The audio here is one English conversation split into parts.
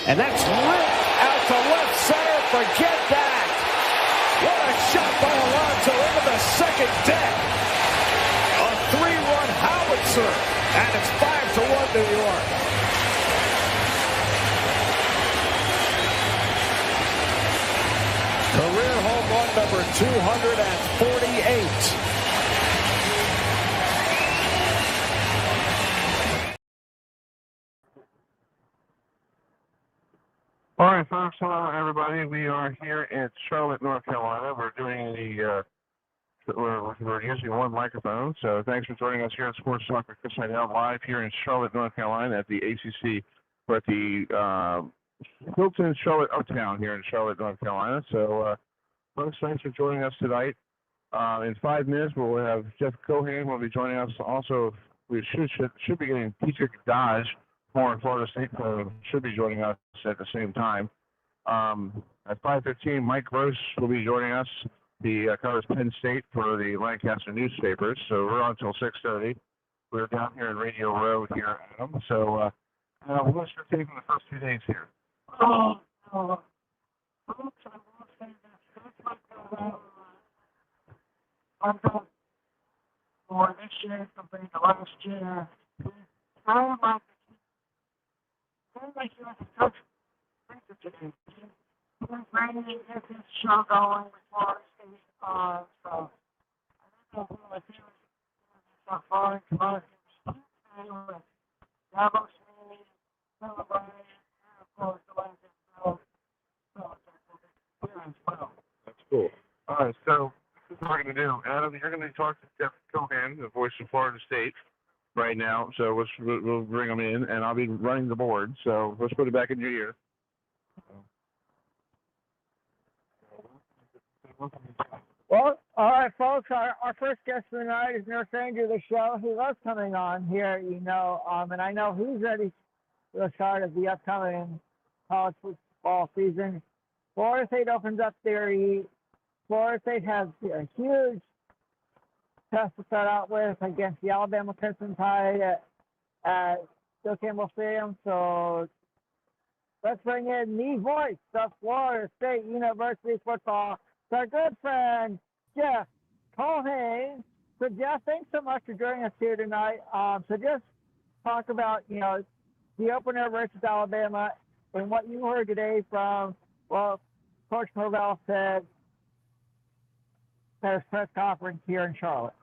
And that's ripped out to left center. Forget that. What a shot by Alonso into the second deck. A 3-run howitzer. And it's 5-1 New York. Career home run number 248. All right, folks. Hello, everybody. We are here in Charlotte, North Carolina. We're doing we're using one microphone. So thanks for joining us here at SportsTalk with Chris Heidel live here in Charlotte, North Carolina at the ACC. We're at the Hilton Charlotte Uptown here in Charlotte, North Carolina. So, folks, thanks for joining us tonight. In 5 minutes, we'll have Jeff Cohen will be joining us. Also, we should be getting Dedrick Dodge, former Florida State player, should be joining us at the same time. At 5:15, Mike Gross will be joining us. He covers Penn State for the Lancaster newspapers. So we're on until 6:30. We're down here in Radio Row here, Adam. So what's your take on the first 2 days here? For this year compared to last year, I would like you as a coach. We're trying to get this show going with Florida State. So I don't know who I feel so far. Come on, Davos, celebrating, of course, the Lancaster. That's cool. All right, so this is what we're going to do. Adam, you're going to talk to Jeff Cohen, the voice of Florida State, right now. So we'll bring him in, and I'll be running the board. So let's put it back in your ear. Well, all right, folks. Our first guest for tonight is no stranger to the show. He loves coming on here, and I know he's ready for the start of the upcoming college football season. Florida State opens up their heat. Florida State has a huge test to start out with against the Alabama Crimson Tide at Bill Campbell Stadium. So let's bring in the voice of Florida State University football, our good friend, Jeff Culhane. So, Jeff, thanks so much for joining us here tonight. So just talk about, the opener versus Alabama and what you heard today from, Coach Norvell said at his press conference here in Charlotte.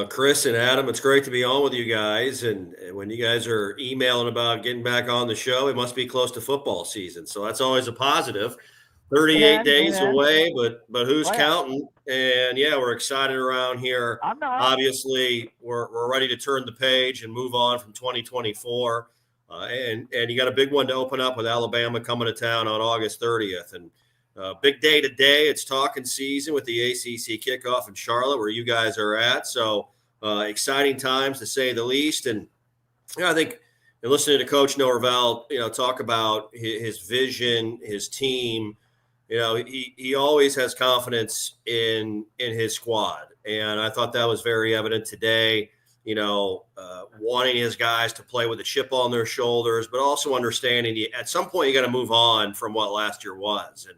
Chris and Adam, it's great to be on with you guys. And when you guys are emailing about getting back on the show, it must be close to football season. So that's always a positive. 38 days away, but who's counting? And, yeah, we're excited around here. I'm not. Obviously, we're ready to turn the page and move on from 2024. And you got a big one to open up with Alabama coming to town on August 30th. And big day today. It's talking season with the ACC Kickoff in Charlotte where you guys are at. So exciting times to say the least. And I think listening to Coach Norvell, talk about his vision, his team, he always has confidence in his squad. And I thought that was very evident today, wanting his guys to play with a chip on their shoulders, but also understanding at some point you got to move on from what last year was. And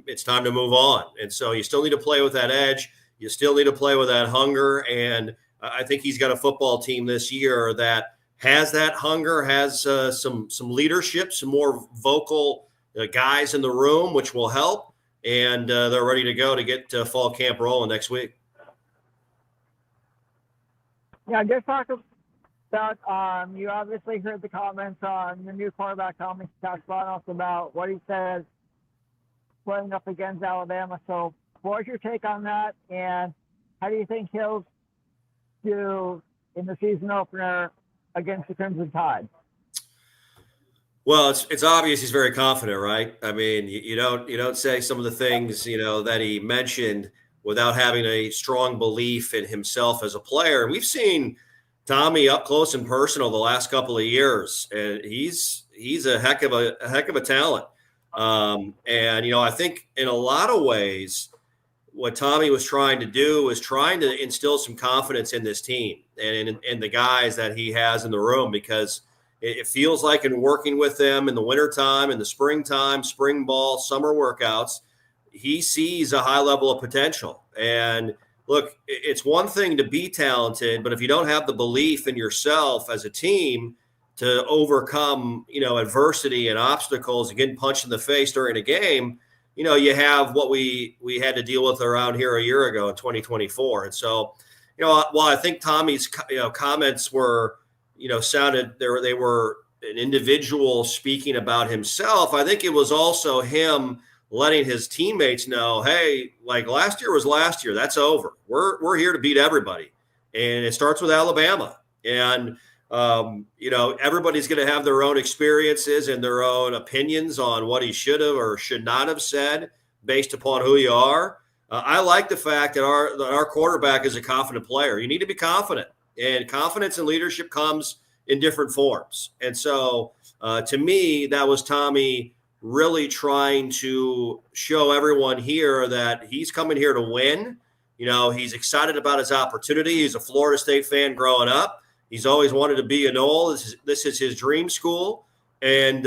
it's time to move on. And so you still need to play with that edge. You still need to play with that hunger. And I think he's got a football team this year that has that hunger, has some leadership, some more vocal guys in the room, which will help. And they're ready to go to get fall camp rolling next week. Yeah, just talk about, you obviously heard the comments on the new quarterback, Tommy Spanos, about what he says playing up against Alabama. So what's your take on that? And how do you think he'll do in the season opener against the Crimson Tide? Well, it's obvious he's very confident, right? I mean, you don't say some of the things, that he mentioned without having a strong belief in himself as a player. We've seen Tommy up close and personal the last couple of years, and he's a heck of a talent. And I think in a lot of ways, what Tommy was trying to do was trying to instill some confidence in this team and in the guys that he has in the room, because it feels like in working with them in the wintertime, in the springtime, spring ball, summer workouts, he sees a high level of potential. And look, it's one thing to be talented, but if you don't have the belief in yourself as a team to overcome, adversity and obstacles and getting punched in the face during a game, you have what we had to deal with around here a year ago in 2024. And so, while I think Tommy's, comments were, sounded they were an individual speaking about himself, I think it was also him letting his teammates know, hey, like last year was last year. That's over. We're here to beat everybody. And it starts with Alabama. And, everybody's going to have their own experiences and their own opinions on what he should have or should not have said based upon who you are. I like the fact that our quarterback is a confident player. You need to be confident. And confidence and leadership comes in different forms. And so to me, that was Tommy really trying to show everyone here that he's coming here to win. He's excited about his opportunity. He's a Florida State fan growing up. He's always wanted to be a Nole. This is his dream school. And,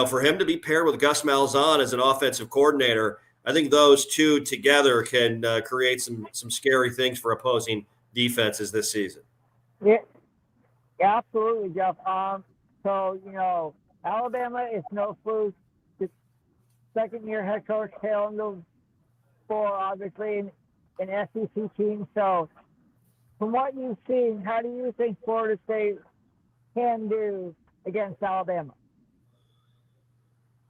for him to be paired with Gus Malzahn as an offensive coordinator, I think those two together can create some scary things for opposing defenses this season. Yeah, absolutely, Jeff. So, Alabama is no fluke. The second-year head coach tailing the four, obviously, an SEC team. So, from what you've seen, how do you think Florida State can do against Alabama?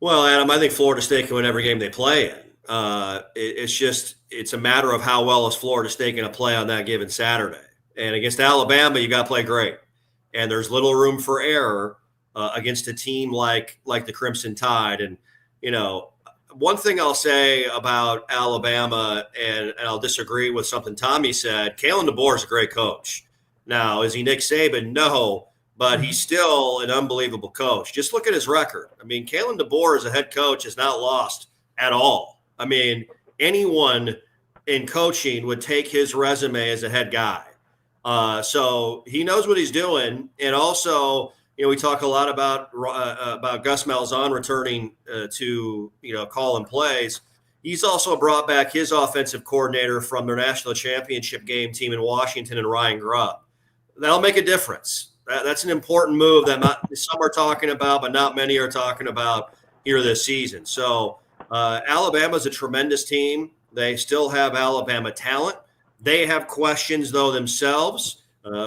Well, Adam, I think Florida State can win every game they play in. It's a matter of how well is Florida State going to play on that given Saturday. And against Alabama, you got to play great. And there's little room for error against a team like the Crimson Tide. And, one thing I'll say about Alabama, and I'll disagree with something Tommy said, Kalen DeBoer is a great coach. Now, is he Nick Saban? No, but he's still an unbelievable coach. Just look at his record. I mean, Kalen DeBoer as a head coach has not lost at all. I mean, anyone in coaching would take his resume as a head guy. So he knows what he's doing. And also, we talk a lot about Gus Malzahn returning to, calling plays. He's also brought back his offensive coordinator from their national championship game team in Washington and Ryan Grubb. That'll make a difference. That's an important move that some are talking about, but not many are talking about here this season. So Alabama's a tremendous team. They still have Alabama talent. They have questions, though, themselves.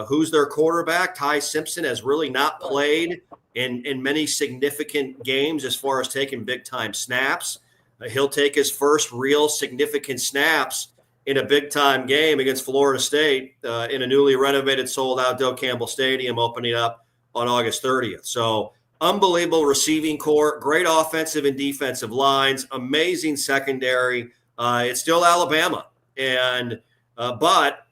Who's their quarterback? Ty Simpson has really not played in many significant games as far as taking big-time snaps. He'll take his first real significant snaps in a big-time game against Florida State in a newly renovated, sold-out Doak Campbell Stadium opening up on August 30th. So unbelievable receiving corps, great offensive and defensive lines, amazing secondary. It's still Alabama. But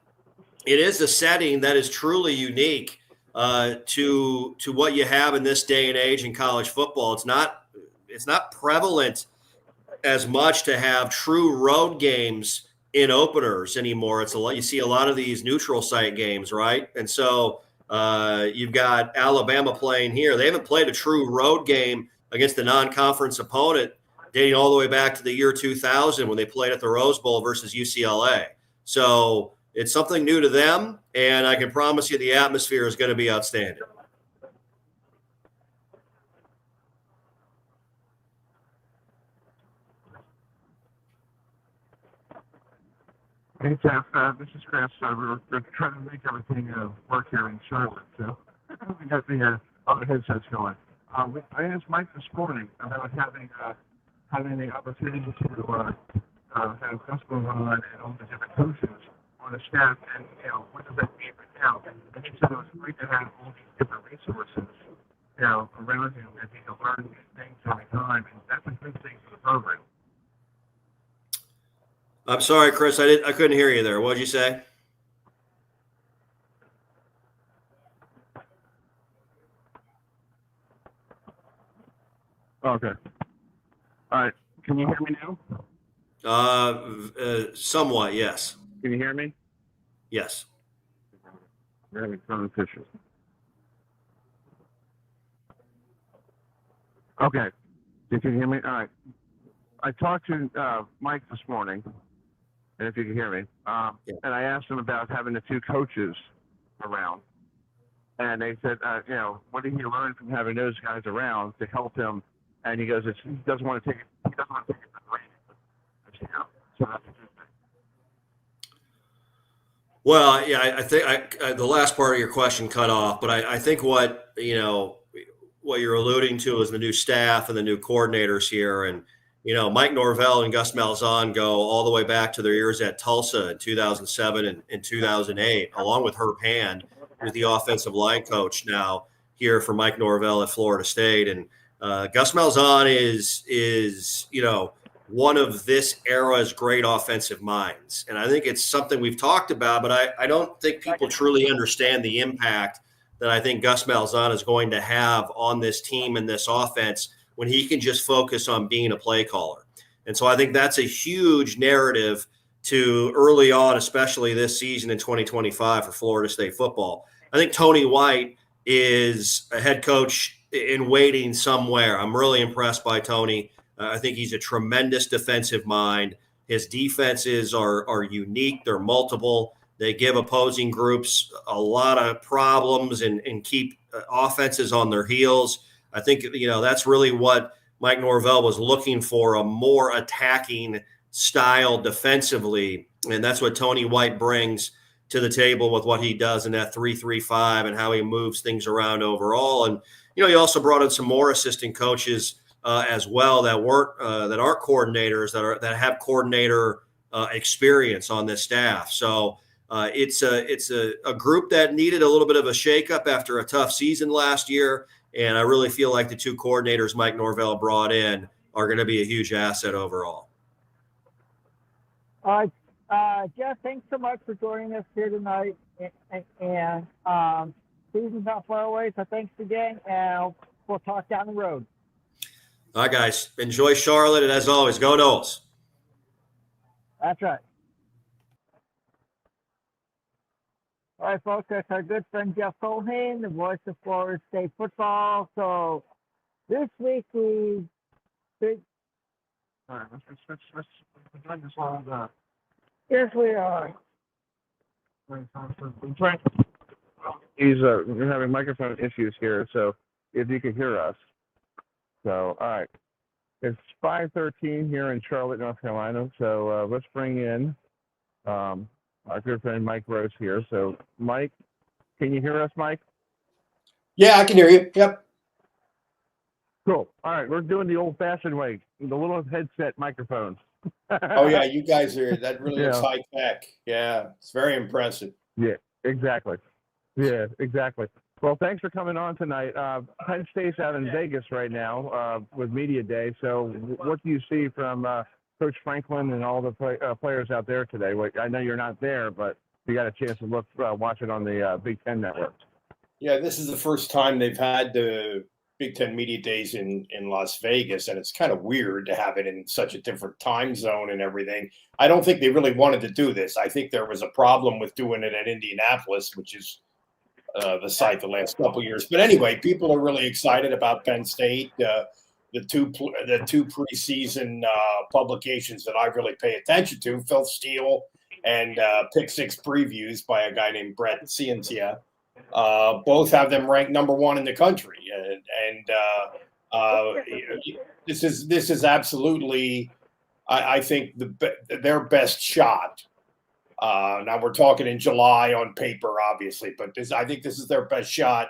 it is a setting that is truly unique to what you have in this day and age in college football. It's not prevalent as much to have true road games in openers anymore. You see a lot of these neutral site games, right? And so you've got Alabama playing here. They haven't played a true road game against a non-conference opponent dating all the way back to the year 2000 when they played at the Rose Bowl versus UCLA. So it's something new to them, and I can promise you the atmosphere is going to be outstanding. Hey, Jeff, this is Chris. We're trying to make everything work here in Charlotte, so we got the other headsets going. I asked Mike this morning about having the opportunity to have Guspo on and all the different coaches on the staff, and what does that mean right now? And he said it was great to have all these different resources, around him, and he can learn new things every time, and that's a good thing for the program. I'm sorry, Chris. I couldn't hear you there. What did you say? Okay. All right. Can you hear me now? Somewhat, yes. Can you hear me? Yes. We're having phone issues. Okay. You can hear me? All right. I talked to Mike this morning, and if you can hear me, and I asked him about having the two coaches around. And they said, what did he learn from having those guys around to help him? And he goes, he doesn't want to take it. He doesn't want to take it for granted. So that's a good thing. Well, yeah, I think the last part of your question cut off, but I think what you're alluding to is the new staff and the new coordinators here. And, Mike Norvell and Gus Malzahn go all the way back to their years at Tulsa in 2007 and 2008, along with Herb Hand, who's the offensive line coach now here for Mike Norvell at Florida State. And Gus Malzahn is one of this era's great offensive minds. And I think it's something we've talked about, but I don't think people truly understand the impact that I think Gus Malzahn is going to have on this team and this offense when he can just focus on being a play caller. And so I think that's a huge narrative to early on, especially this season in 2025 for Florida State football. I think Tony White is a head coach in waiting somewhere. I'm really impressed by Tony. I think he's a tremendous defensive mind. His defenses are unique. They're multiple. They give opposing groups a lot of problems and keep offenses on their heels. I think, that's really what Mike Norvell was looking for, a more attacking style defensively. And that's what Tony White brings to the table with what he does in that 3-3-5 and how he moves things around overall. And, he also brought in some more assistant coaches as well that aren't coordinators, that have coordinator experience on this staff. So it's a group that needed a little bit of a shakeup after a tough season last year. And I really feel like the two coordinators Mike Norvell brought in are going to be a huge asset overall. Jeff, thanks so much for joining us here tonight. And season's not far away, so thanks again, and we'll talk down the road. All right, guys. Enjoy Charlotte, and as always, go Noles. That's right. All right, folks, that's our good friend Jeff Culhane, the voice of Florida State football. So this week we big. All right, let's join this long. Yes, we are. We're having microphone issues here, so if you can hear us. So, all right. It's 5:13 here in Charlotte, North Carolina. So let's bring in our good friend Mike Rose here. So, Mike, can you hear us, Mike? Yeah, I can hear you. Yep. Cool. All right, we're doing the old-fashioned way, the little headset microphones. Oh, yeah, you guys that really looks high tech. Yeah, it's very impressive. Yeah, exactly. Yeah, exactly. Well, thanks for coming on tonight. Penn State's out in Vegas right now with Media Day. So what do you see from Coach Franklin and all the players out there today? I know you're not there, but you got a chance to watch it on the Big Ten Network. Yeah, this is the first time they've had the Big Ten Media Days in Las Vegas, and it's kind of weird to have it in such a different time zone and everything. I don't think they really wanted to do this. I think there was a problem with doing it at Indianapolis, which is the site the last couple of years. But anyway, people are really excited about Penn State. The two preseason publications that I really pay attention to, Phil Steele and Pick Six Previews by a guy named Brett Cientia, both have them ranked number one in the country. This is absolutely, I think, their best shot. Now we're talking in July on paper, obviously, but I think this is their best shot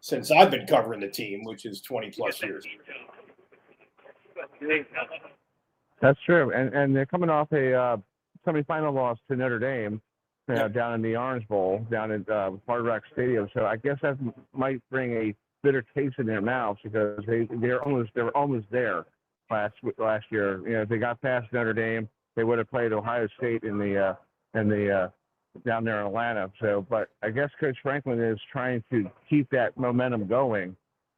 since I've been covering the team, which is 20 plus years. That's true, and they're coming off a semifinal loss to Notre Dame down in the Orange Bowl, down at Hard Rock Stadium. So I guess that might bring a bitter taste in their mouths because they were almost there last year. You know, if they got past Notre Dame, they would have played Ohio State in the down there in Atlanta. So, but I guess Coach Franklin is trying to keep that momentum going,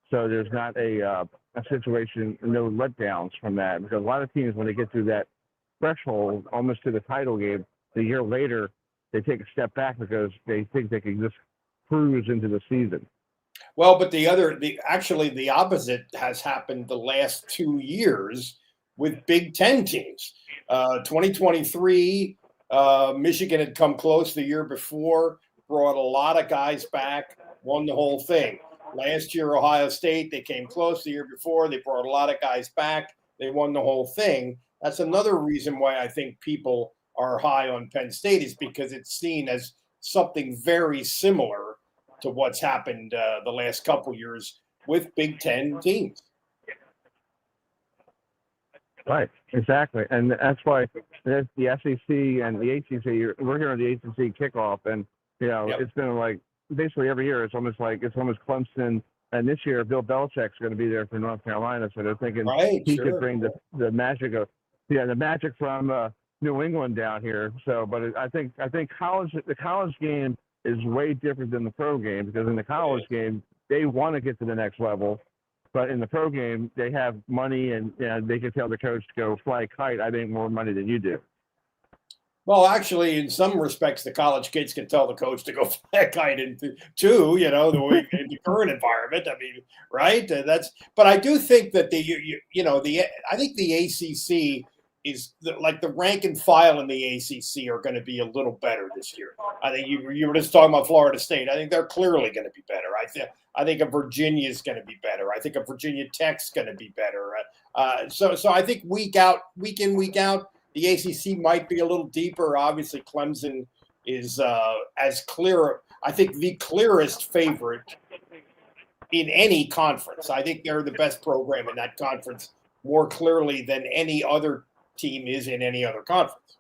so there's not a situation, no letdowns from that. Because a lot of teams, when they get through that threshold, almost to the title game, the year later, they take a step back because they think they can just cruise into the season. Well, but actually the opposite has happened the last 2 years with Big Ten teams. 2023, Michigan had come close the year before, brought a lot of guys back, won the whole thing. Last year, Ohio State, they came close the year before. They brought a lot of guys back. They won the whole thing. That's another reason why I think people are high on Penn State, is because it's seen as something very similar to what's happened the last couple years with Big Ten teams. Right, exactly, and that's why the SEC and the ACC. We're here on the ACC Kickoff, and It's been like basically every year. It's almost Clemson, and this year Bill Belichick's going to be there for North Carolina, so they're thinking he could bring the magic of the magic from New England down here. So, but I think the college game is way different than the pro game, because in the college game they want to get to the next level. But in the pro game, they have money, and they can tell the coach to go fly a kite. I make more money than you do. Well, actually, in some respects, the college kids can tell the coach to go fly a kite too. The way in the current environment. I mean, right? But I do think that I think the ACC is like the rank and file in the ACC are going to be a little better this year. I think you were just talking about Florida State. I think they're clearly going to be better. I think a Virginia is going to be better. I think a Virginia Tech's going to be better. So I think week in, week out, the ACC might be a little deeper. Obviously, Clemson is as clear. I think the clearest favorite in any conference. I think they're the best program in that conference more clearly than any other team is in any other conference.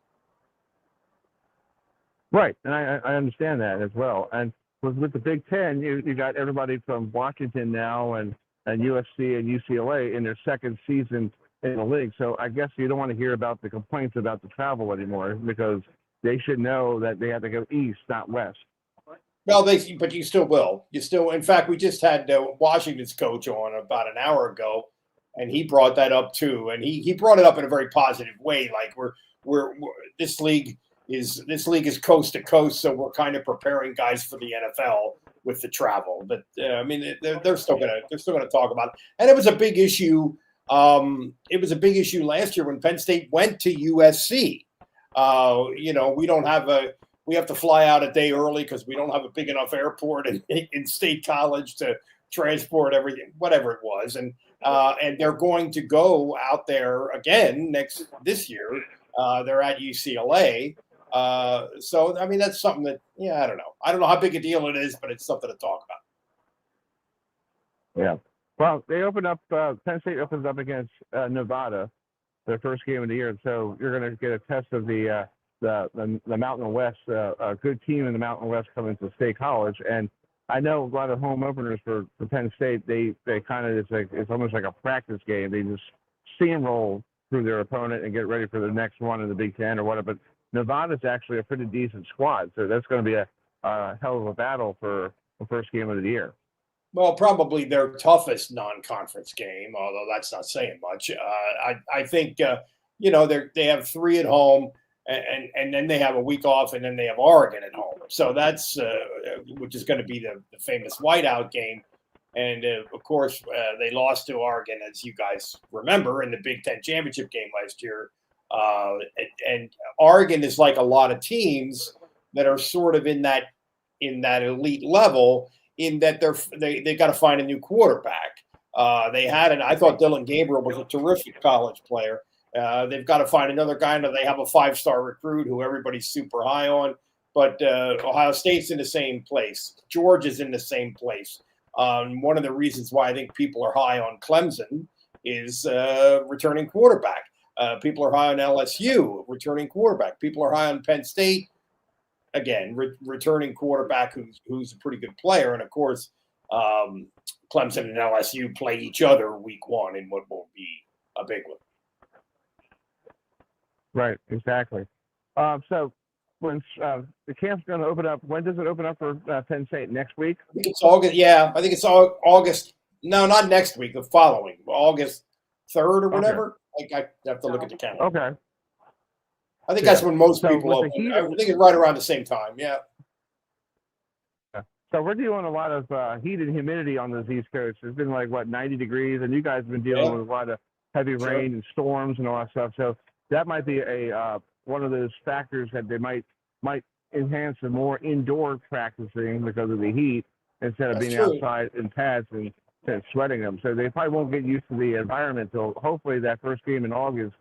Right, and I understand that as well. And with the Big Ten, you got everybody from Washington now and USC and UCLA in their second season in the league. So I guess you don't want to hear about the complaints about the travel anymore, because they should know that they have to go east, not west. Well, but you still will. In fact, we just had Washington's coach on about an hour ago, and he brought that up too. And he brought it up in a very positive way. Like we're this league is coast to coast, so we're kind of preparing guys for the NFL with the travel. But I mean, they're still gonna talk about it. And it was a big issue. It was a big issue last year when Penn State went to USC. We have to fly out a day early because we don't have a big enough airport in State College to transport everything, whatever it was. And they're going to go out there again this year. They're at UCLA. So, I mean, that's something that, I don't know. I don't know how big a deal it is, but it's something to talk about. Yeah. Well, they opened up. Penn State opens up against Nevada, their first game of the year. So you're going to get a test of the Mountain West, a good team in the Mountain West coming to State College. And I know a lot of home openers for Penn State. They kind of it's almost like a practice game. They just steamroll through their opponent and get ready for the next one in the Big Ten or whatever. But Nevada's actually a pretty decent squad, so that's going to be a hell of a battle for the first game of the year. Well, probably their toughest non-conference game, although that's not saying much. I think they have 3 at home, and then they have a week off, and then they have Oregon at home. So that's which is going to be the famous whiteout game. And of course, they lost to Oregon, as you guys remember, in the Big Ten championship game last year. And Oregon is like a lot of teams that are sort of in that elite level, in that they got to find a new quarterback. I thought Dylan Gabriel was a terrific college player. They've got to find another guy. Now they have a 5-star recruit who everybody's super high on, but Ohio State's in the same place. Georgia's in the same place. One of the reasons why I think people are high on Clemson is returning quarterback. People are high on LSU, returning quarterback. People are high on Penn State, again, returning quarterback who's a pretty good player. And, of course, Clemson and LSU play each other week 1 in what will be a big one. Right, exactly. So when the camp's going to open up, when does it open up for Penn State? Next week? I think it's August. Yeah, I think it's August. No, not next week. The following, August 3rd or whatever. Okay. I have to look at the calendar. Okay. I think that's when most people open. I think it's right around the same time. Yeah. So we're dealing a lot of heat and humidity on the East Coast. It's been 90 degrees, and you guys have been dealing with a lot of heavy rain and storms and all that stuff. So that might be a one of those factors that they might enhance the more indoor practicing because of the heat instead of being outside in pads and sweating them. So they probably won't get used to the environment until hopefully that first game in August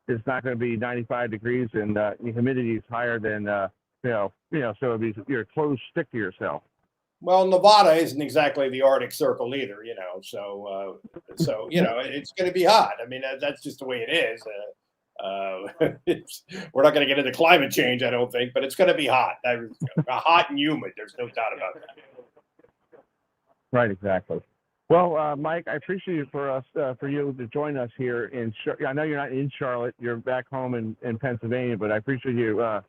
is not going to be 95 degrees and the humidity is higher than so it'll be your clothes stick to yourself. Well, Nevada isn't exactly the Arctic Circle either, so it's going to be hot. I mean, that's just the way it is. We're not going to get into climate change, I don't think, but it's going to be hot. Hot and humid. There's no doubt about that. Right, exactly. Well, Mike, I appreciate it for you to join us here in. I know you're not in Charlotte; you're back home in Pennsylvania. But I appreciate you. I'm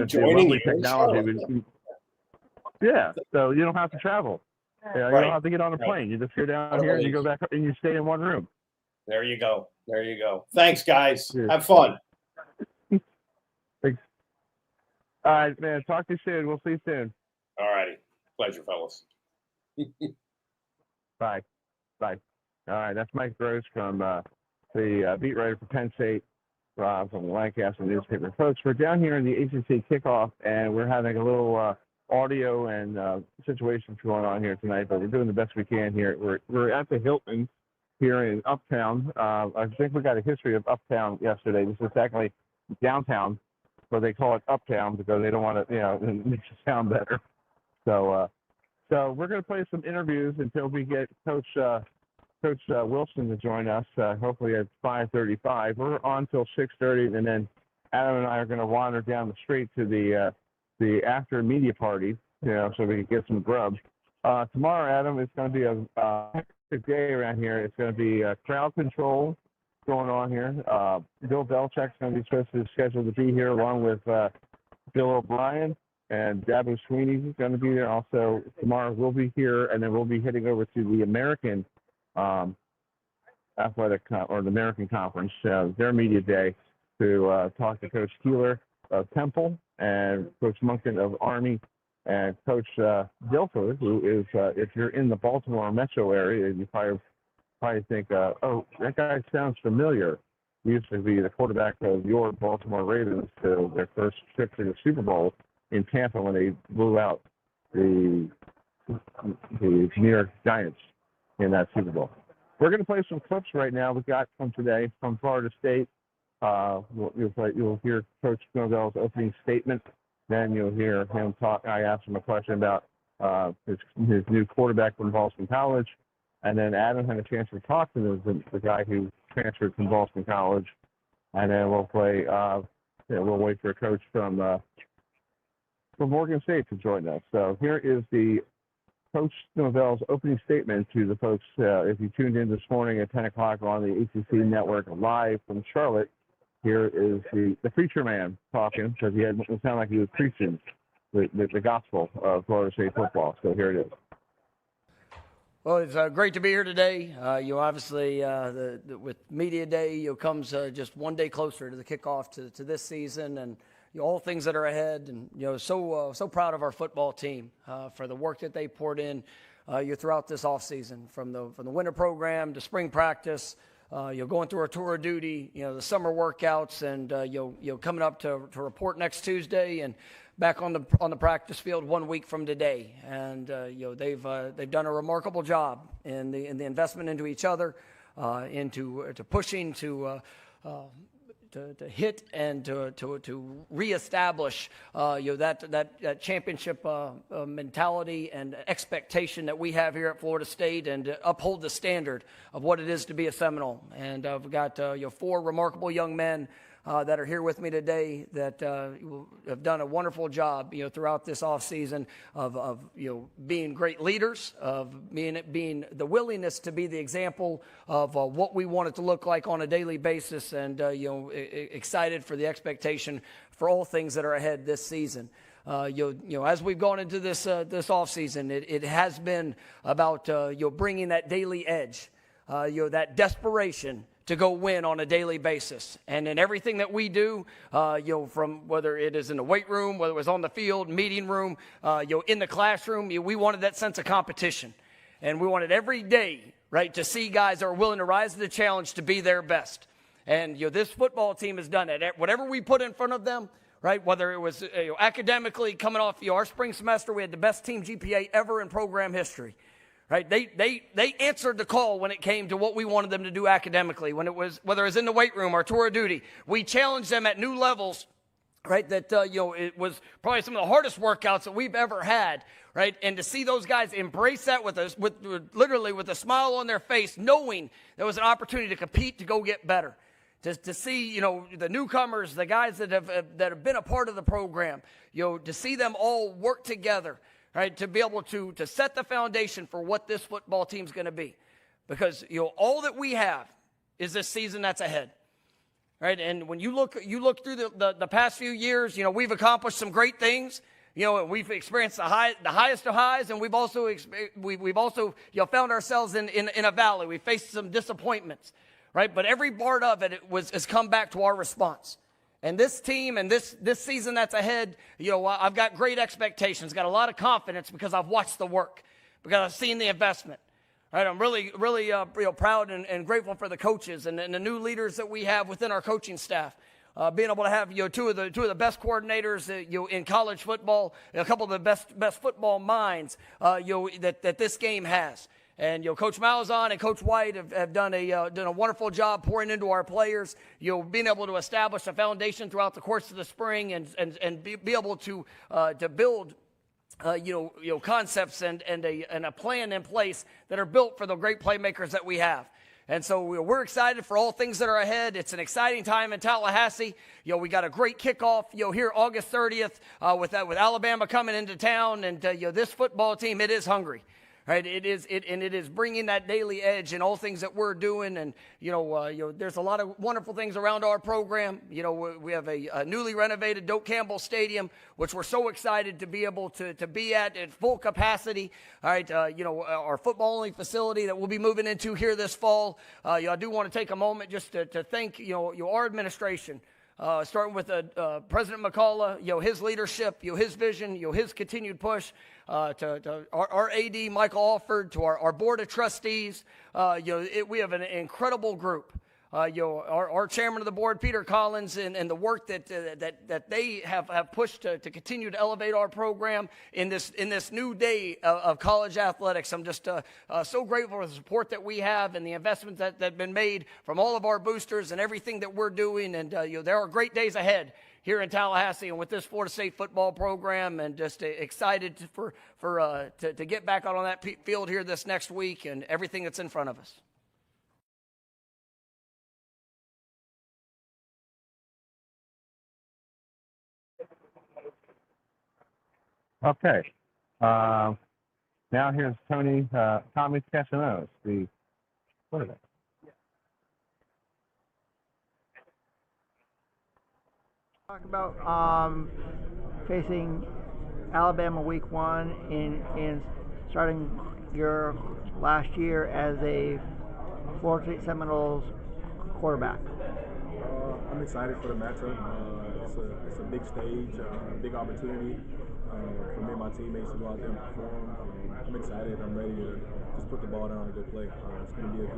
joining you. Technology. Yeah, so you don't have to travel. You don't have to get on a plane. You just go down here and you go back and you stay in one room. There you go. Thanks, guys. Have fun. Thanks. All right, man. Talk to you soon. We'll see you soon. All righty. Pleasure, fellas. Bye. All right, that's Mike Gross from the beat writer for Penn State from the Lancaster newspaper. Folks, we're down here in the ACC Kickoff, and we're having a little audio and situations going on here tonight, but we're doing the best we can here. We're at the Hilton here in Uptown. I think we got a history of Uptown yesterday. This is actually downtown, but they call it Uptown because they don't want to, it makes it sound better. So we're going to play some interviews until we get Coach Wilson to join us, hopefully at 5:35. We're on till 6:30, and then Adam and I are going to wander down the street to the after media party, so we can get some grub. Tomorrow, Adam, it's going to be a hectic day around here. It's going to be crowd control going on here. Bill Belichick's going to be scheduled to be here along with Bill O'Brien, and Dabo Sweeney's going to be there. Also, tomorrow we'll be here, and then we'll be heading over to the American Athletic or the American Conference, their media day, to talk to Coach Keeler of Temple and Coach Monkton of Army, and Coach Dilfer, who is, if you're in the Baltimore metro area, you probably think, oh, that guy sounds familiar. He used to be the quarterback of your Baltimore Ravens to their first trip to the Super Bowl in Tampa when they blew out the New York Giants in that Super Bowl. We're going to play some clips right now we got from today from Florida State. You'll hear Coach Norvell's opening statement. Then you'll hear him talk. I asked him a question about his new quarterback from Boston College. And then Adam had a chance to talk to the guy who transferred from Boston College. And then we'll play. We'll wait for a coach from Oregon State to join us. So here is the Coach Norvell's opening statement to the folks. If you tuned in this morning at 10 o'clock on the ACC Network live from Charlotte, here is the preacher man talking, because it sounded like he was preaching the gospel of Florida State football. So here it is. Well, it's great to be here today. Obviously, with Media Day, comes just one day closer to the kickoff to this season, and all things that are ahead. And so proud of our football team for the work that they poured in throughout this off season, from the winter program to spring practice. Going through our tour of duty, the summer workouts, and coming up to report next Tuesday and back on the practice field 1 week from today. And they've done a remarkable job in the investment into each other, into pushing to hit and to reestablish that championship mentality and expectation that we have here at Florida State, and to uphold the standard of what it is to be a Seminole. And we've got 4 remarkable young men that are here with me today that have done a wonderful job, throughout this off season of being great leaders, of being the willingness to be the example of what we want it to look like on a daily basis, and excited for the expectation for all things that are ahead this season. As we've gone into this off season, it has been about bringing that daily edge, that desperation to go win on a daily basis. And in everything that we do, from whether it is in the weight room, whether it was on the field, meeting room, in the classroom, we wanted that sense of competition. And we wanted every day, right, to see guys that are willing to rise to the challenge to be their best. And this football team has done it. Whatever we put in front of them, right, whether it was academically coming off our spring semester, we had the best team GPA ever in program history. Right, they answered the call when it came to what we wanted them to do academically. When it was, whether it was in the weight room or tour of duty, we challenged them at new levels. Right, that it was probably some of the hardest workouts that we've ever had. Right, and to see those guys embrace that with literally with a smile on their face, knowing there was an opportunity to compete to go get better. To see the newcomers, the guys that have been a part of the program, to see them all work together. Right, to be able to set the foundation for what this football team's going to be. Because, all that we have is this season that's ahead. Right, and when you look through the past few years, we've accomplished some great things. We've experienced the highest of highs, and we've also found ourselves in a valley. We faced some disappointments, right? But every part of it has come back to our response. And this team and this season that's ahead, I've got great expectations, got a lot of confidence because I've watched the work, because I've seen the investment. Right, I'm really proud and grateful for the coaches and the new leaders that we have within our coaching staff. Being able to have two of the best coordinators in college football, a couple of the best football minds that this game has. And Coach Malzahn and Coach White have done a wonderful job pouring into our players. Being able to establish a foundation throughout the course of the spring and be able to build concepts and a plan in place that are built for the great playmakers that we have. And so we're excited for all things that are ahead. It's an exciting time in Tallahassee. We got a great kickoff here August 30th with Alabama coming into town, and this football team, it is hungry. Right, it is bringing that daily edge in all things that we're doing, and there's a lot of wonderful things around our program. We have a newly renovated Doak Campbell Stadium, which we're so excited to be able to be at full capacity. All right, our football-only facility that we'll be moving into here this fall. I do want to take a moment just to thank our administration. Starting with President McCullough, his leadership, his vision, his continued push, to our AD, Michael Alford, to our board of trustees. We have an incredible group. Our chairman of the board, Peter Collins, and the work that they have pushed to continue to elevate our program in this new day of college athletics. I'm just so grateful for the support that we have and the investments that have been made from all of our boosters and everything that we're doing. And there are great days ahead here in Tallahassee and with this Florida State football program, and just excited to get back out on that field here this next week and everything that's in front of us. Okay. Now here's Tommy Casanos, the quarterback. Talk about facing Alabama week 1 in starting your last year as a Florida State Seminoles quarterback. I'm excited for the matchup. It's a big stage, a big opportunity for me and my teammates to go out there and perform. I'm excited. I'm ready to just put the ball down and go play. It's going to be a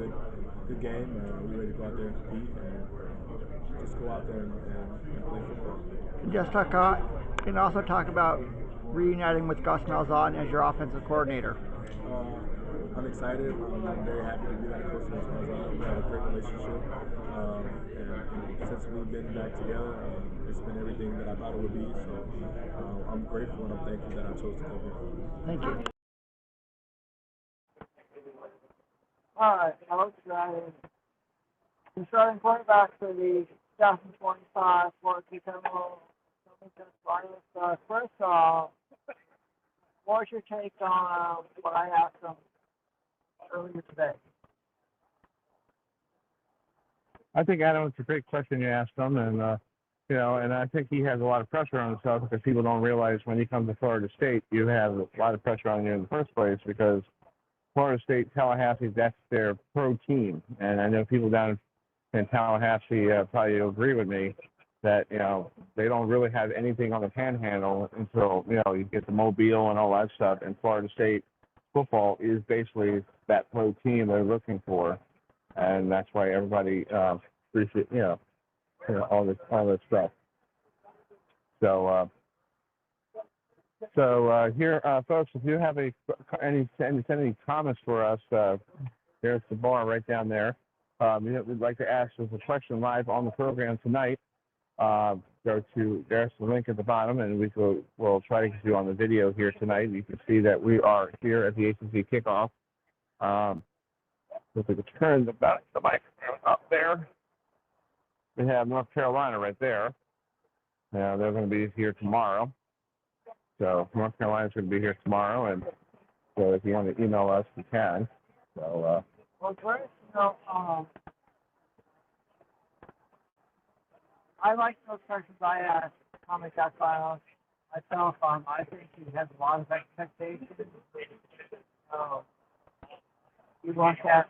good game. We're ready to go out there and compete and just go out there and play football. And also talk about reuniting with Gus Malzahn as your offensive coordinator. I'm excited. I'm very happy to be back close to Gus Malzahn. We have a great relationship. And since we've been back together, it's been everything that I thought it would be. So I'm grateful and I'm thankful that I chose to come here. Thank you. All right, Alex, the starting quarterback for the 2025 Florida State Seminoles. First off, what's your take on what I asked them earlier today? I think, Adam, it's a great question you asked him, and and I think he has a lot of pressure on himself because people don't realize when he comes to Florida State, you have a lot of pressure on you in the first place because Florida State, Tallahassee, that's their pro team, and I know people down in Tallahassee probably agree with me that, they don't really have anything on the Panhandle until, you get the Mobile and all that stuff. And Florida State football is basically that pro team they're looking for. And that's why everybody appreciates, all this stuff. So here, folks, if you have any comments for us, there's the bar right down there. We'd like to ask us a question live on the program tonight. There's the link at the bottom, and we'll try to get you on the video here tonight. You can see that we are here at the ACC Kickoff. If we could turn the microphone up there, we have North Carolina right there. Now they're going to be here tomorrow. So North Carolina's going to be here tomorrow, and so if you want to email us, you can. So. Well, first, I like those questions I ask Tommy Castellano myself. I think he has a lot of expectations. You look at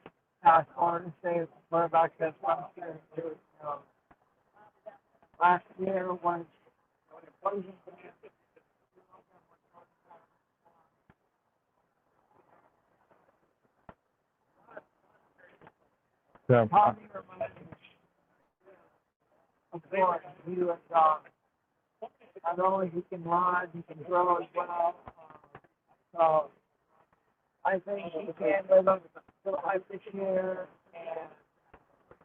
Florida State quarterback that's last year. Last year was Tommy reminds me of Florida. He was not only he can run, he can throw as well. So I think he can live up to the hype this year, and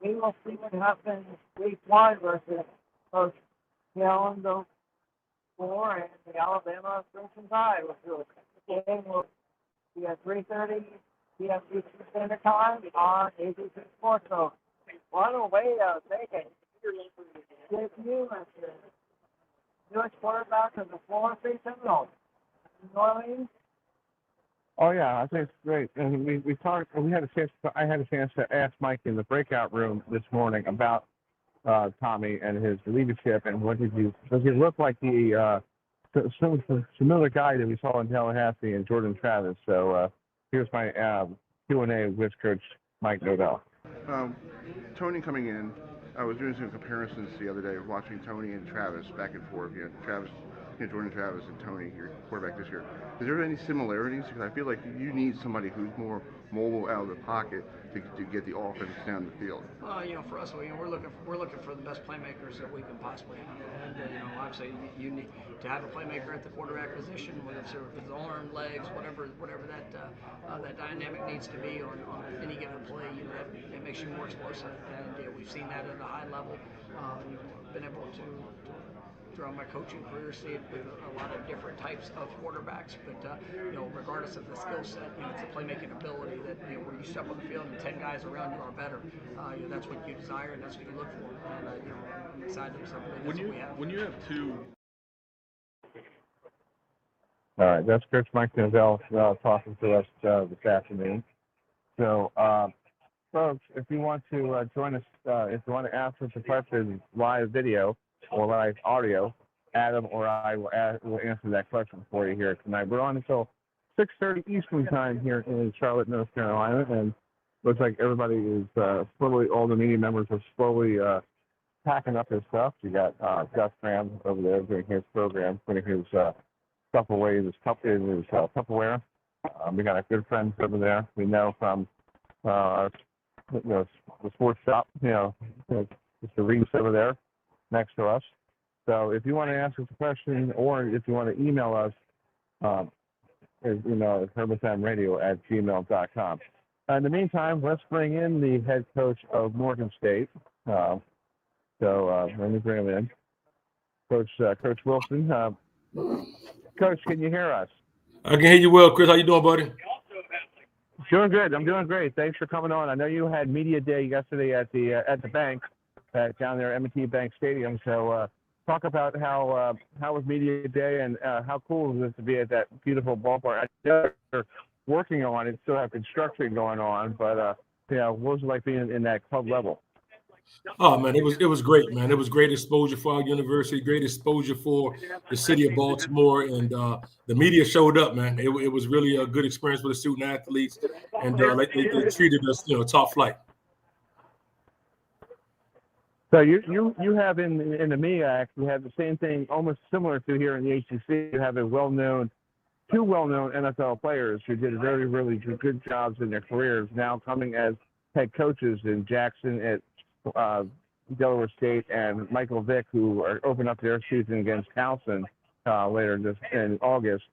we will see what happens week 1 versus both Yale and 4 and the Alabama Crimson Tide. The game will be at 3:30 p.m. Eastern Standard Time on ACC Sports. So what a way to take it. Debut as the newest quarterback of the Florida State Seminoles. New Orleans. Oh yeah, I think it's great. And we talked. I had a chance to ask Mike in the breakout room this morning about Tommy and his leadership and does he look like the similar guy that we saw in Tallahassee and Jordan Travis? So here's my Q&A with Coach Mike Norvell. Tony coming in, I was doing some comparisons the other day, watching Tony and Travis back and forth. Jordan Travis and Tony, your quarterback this year. Is there any similarities? Because I feel like you need somebody who's more mobile out of the pocket to get the offense down the field. For us, we're looking for the best playmakers that we can possibly have. And obviously, you need to have a playmaker at the quarterback position, whether it's his arm, legs, whatever that dynamic needs to be on any given play. That makes you more explosive, and we've seen that at a high level. Been able to throughout my coaching career, see it with a lot of different types of quarterbacks, but regardless of the skill set, it's the playmaking ability that where you step on the field and 10 guys around you are better. That's what you desire and that's what you look for. And I'm excited for something that's what we have. When you have two. All right, that's Coach Mike Norvell talking to us this afternoon. So, folks, if you want to join us, if you want to ask us a question live video or live audio, Adam or I will answer that question for you here tonight. We're on until 6:30 Eastern time here in Charlotte, North Carolina, and looks like everybody is all the media members are slowly packing up their stuff. You got Gus Graham over there doing his program, putting his stuff away in his Tupperware. We got our good friends over there. We know from the sports shop, Mr. Reese over there next to us. So if you want to ask us a question or if you want to email us, herberthamradio@gmail.com. In the meantime, let's bring in the head coach of Morgan State. Let me bring him in. Coach Wilson. Coach, can you hear us? I can hear you well, Chris. How you doing, buddy? Doing good. I'm doing great. Thanks for coming on. I know you had media day yesterday at the bank down there at M&T Bank Stadium. So talk about how was media day and how cool is it to be at that beautiful ballpark? I know you're working on it, still have construction going on, but what was it like being in that club level? Oh man, it was great, man. It was great exposure for our university, great exposure for the city of Baltimore, and the media showed up, man. It was really a good experience for the student athletes, and they treated us, top flight. So you have in the MEAC, you have the same thing almost similar to here in the ACC. You have two well-known NFL players who did very, really good jobs in their careers now coming as head coaches in Jackson at Delaware State and Michael Vick, who are opening up their season against Towson later in August.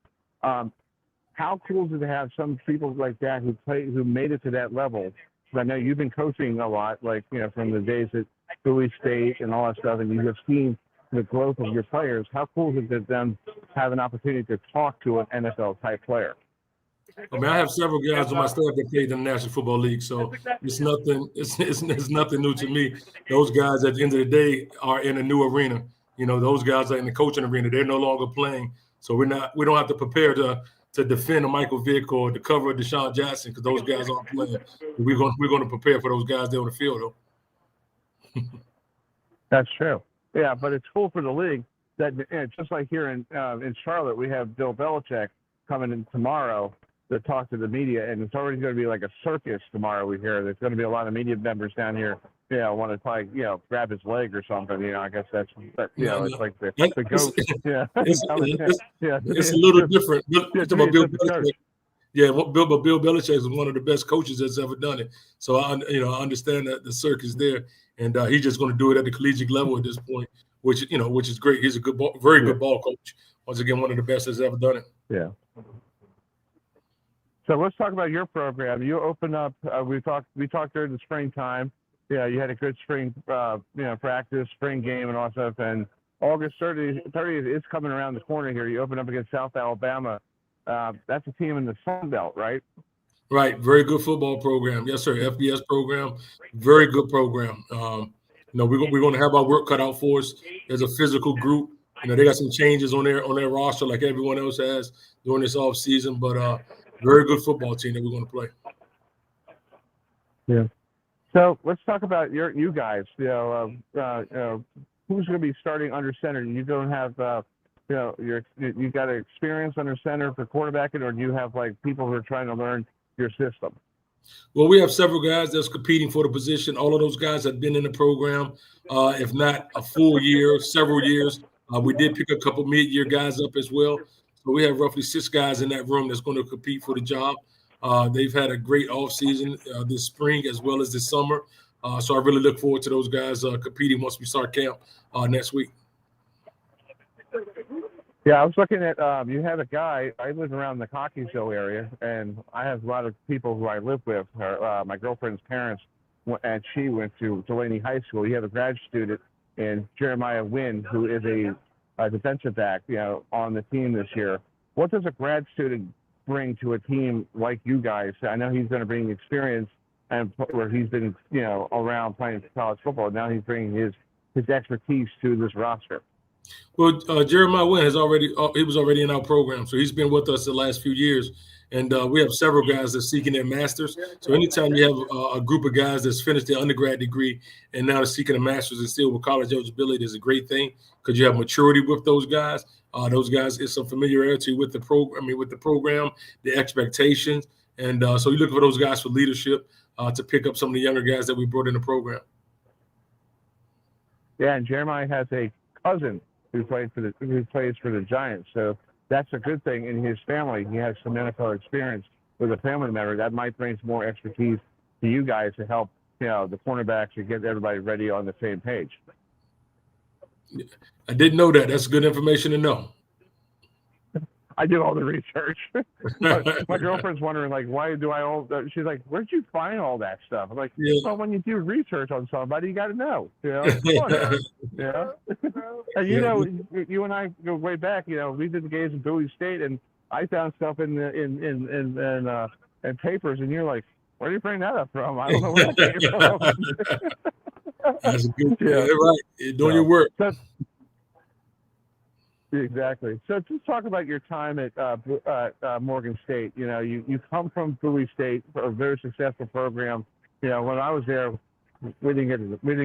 How cool is it to have some people like that who made it to that level? I know you've been coaching a lot, like, from the days at Bowie State and all that stuff, and you have seen the growth of your players. How cool is it that them have an opportunity to talk to an NFL-type player? I mean, I have several guys on my staff that played in the National Football League, so it's nothing. It's nothing new to me. Those guys, at the end of the day, are in a new arena. Those guys are in the coaching arena. They're no longer playing, so we don't have to prepare to defend a Michael Vick or to cover Deshaun Jackson because those guys aren't playing. We're going to prepare for those guys there on the field, though. That's true. Yeah, but it's cool for the league that just like here in Charlotte, we have Bill Belichick coming in tomorrow to talk to the media, and it's already going to be like a circus tomorrow. We hear there's going to be a lot of media members down here. Want to probably grab his leg or something. I guess it's like the goat. Yeah, it's a little different. Bill Belichick is one of the best coaches that's ever done it. So I understand that the circus there, and he's just going to do it at the collegiate level at this point, which is great. He's a very good ball coach. Once again, one of the best that's ever done it. Yeah. So let's talk about your program. You open up. We talked during the springtime. Yeah, you had a good spring, practice, spring game, and all that stuff. And August 30th is coming around the corner here. You open up against South Alabama. That's a team in the Sun Belt, right? Right. Very good football program. Yes, sir. FBS program. Very good program. We're going to have our work cut out for us. There's a physical group. They got some changes on their roster like everyone else has during this off season, but very good football team that we're going to play. Yeah. So let's talk about you guys. Who's going to be starting under center? You don't have, you got experience under center for quarterbacking, or do you have like people who are trying to learn your system? Well, we have several guys that's competing for the position. All of those guys have been in the program, if not a full year, several years. We did pick a couple mid-year guys up as well. So we have roughly 6 guys in that room that's going to compete for the job. They've had a great offseason this spring as well as this summer. So I really look forward to those guys competing once we start camp next week. Yeah, I was looking at you have a guy. I live around the Cockeysville area, and I have a lot of people who I live with. My girlfriend's parents, and she went to Delaney High School. You have a grad student in Jeremiah Wynn, who is a defensive back, on the team this year. What does a grad student bring to a team like you guys? I know he's going to bring experience, and where he's been, around playing college football. Now he's bringing his expertise to this roster. Well, Jeremiah Wynn he was already in our program, so he's been with us the last few years, and we have several guys that's seeking their masters. So anytime you have a group of guys that's finished their undergrad degree and now they're seeking a master's and still with college eligibility is a great thing because you have maturity with those guys. Those guys, it's some familiarity with the program, the expectations, and so you look for those guys for leadership to pick up some of the younger guys that we brought in the program. Yeah, and Jeremiah has a cousin who plays for the Giants, so that's a good thing. In his family, he has some NFL experience with a family member that might bring some more expertise to you guys to help, the cornerbacks and get everybody ready on the same page. I didn't know that. That's good information to know. I do all the research. My girlfriend's wondering, like, why do I she's like, where'd you find all that stuff? I'm like, well, when you do research on somebody, you got to know, And you and I go way back. We did the games in Bowie State, and I found stuff in papers, and you're like, where do you bring that up from? I don't know where that came from. That's good. Yeah, right. You're doing your work. Exactly. So just talk about your time at Morgan State. You come from Bowie State, a very successful program. When I was there, we didn't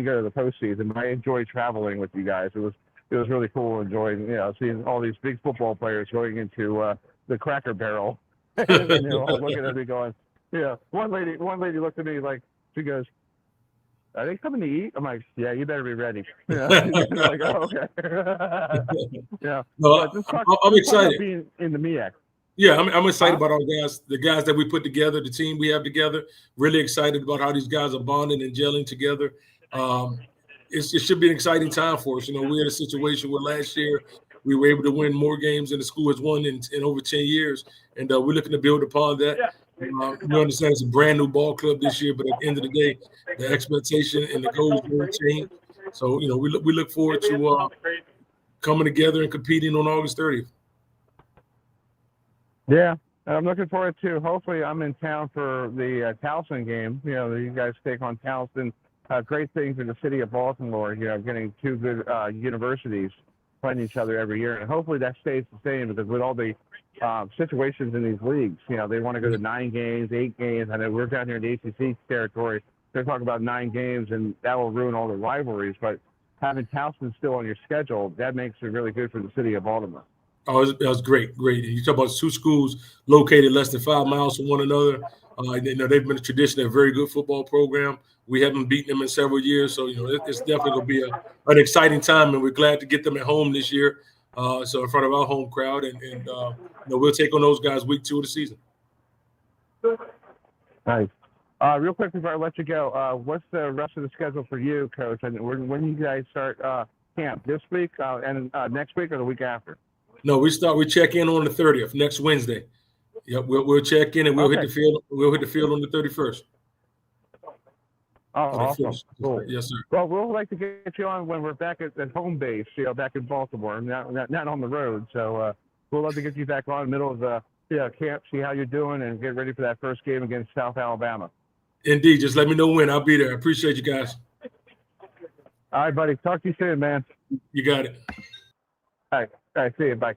go to the postseason. But I enjoyed traveling with you guys. It was really cool enjoying seeing all these big football players going into the Cracker Barrel, and all looking at me going, One lady looked at me like, she goes, are they coming to eat? I'm like, yeah, you better be ready. They're like, oh, okay. Yeah. No, I'm excited. About being in the MEAC. Yeah, I'm excited about our guys, the guys that we put together, the team we have together. Really excited about how these guys are bonding and gelling together. It should be an exciting time for us. We're in a situation where last year we were able to win more games than the school has won in over 10 years, and we're looking to build upon that. We understand it's a brand new ball club this year, but at the end of the day, the expectation and the goals will change. So, we look forward to coming together and competing on August 30th. Yeah, I'm looking forward to. Hopefully, I'm in town for the Towson game. You guys take on Towson. Great thing for the city of Baltimore. Getting two good universities playing each other every year, and hopefully that stays the same because with all the situations in these leagues, they want to go to 9 games, 8 games. I know we're down here in the ACC territory. They're talking about 9 games, and that will ruin all the rivalries. But having Towson still on your schedule, that makes it really good for the city of Baltimore. Oh, that was great. You talk about 2 schools located less than 5 miles from one another. They've been a tradition, a very good football program. We haven't beaten them in several years, so it's definitely going to be an exciting time, and we're glad to get them at home this year. So in front of our home crowd, and we'll take on those guys week 2 of the season. Nice. Real quick before I let you go, what's the rest of the schedule for you, Coach? And when do you guys start camp? This week and next week, or the week after? No, we check in on the 30th, next Wednesday. Yep, we'll check in and we'll hit the field. We'll hit the field on the 31st. Oh, awesome! Cool. Yes, sir. Well, we'll like to get you on when we're back at home base, back in Baltimore, not on the road. So we'll love to get you back on in the middle of the camp, see how you're doing, and get ready for that first game against South Alabama. Indeed. Just let me know when. I'll be there. I appreciate you guys. All right, buddy. Talk to you soon, man. You got it. All right. See you. Bye.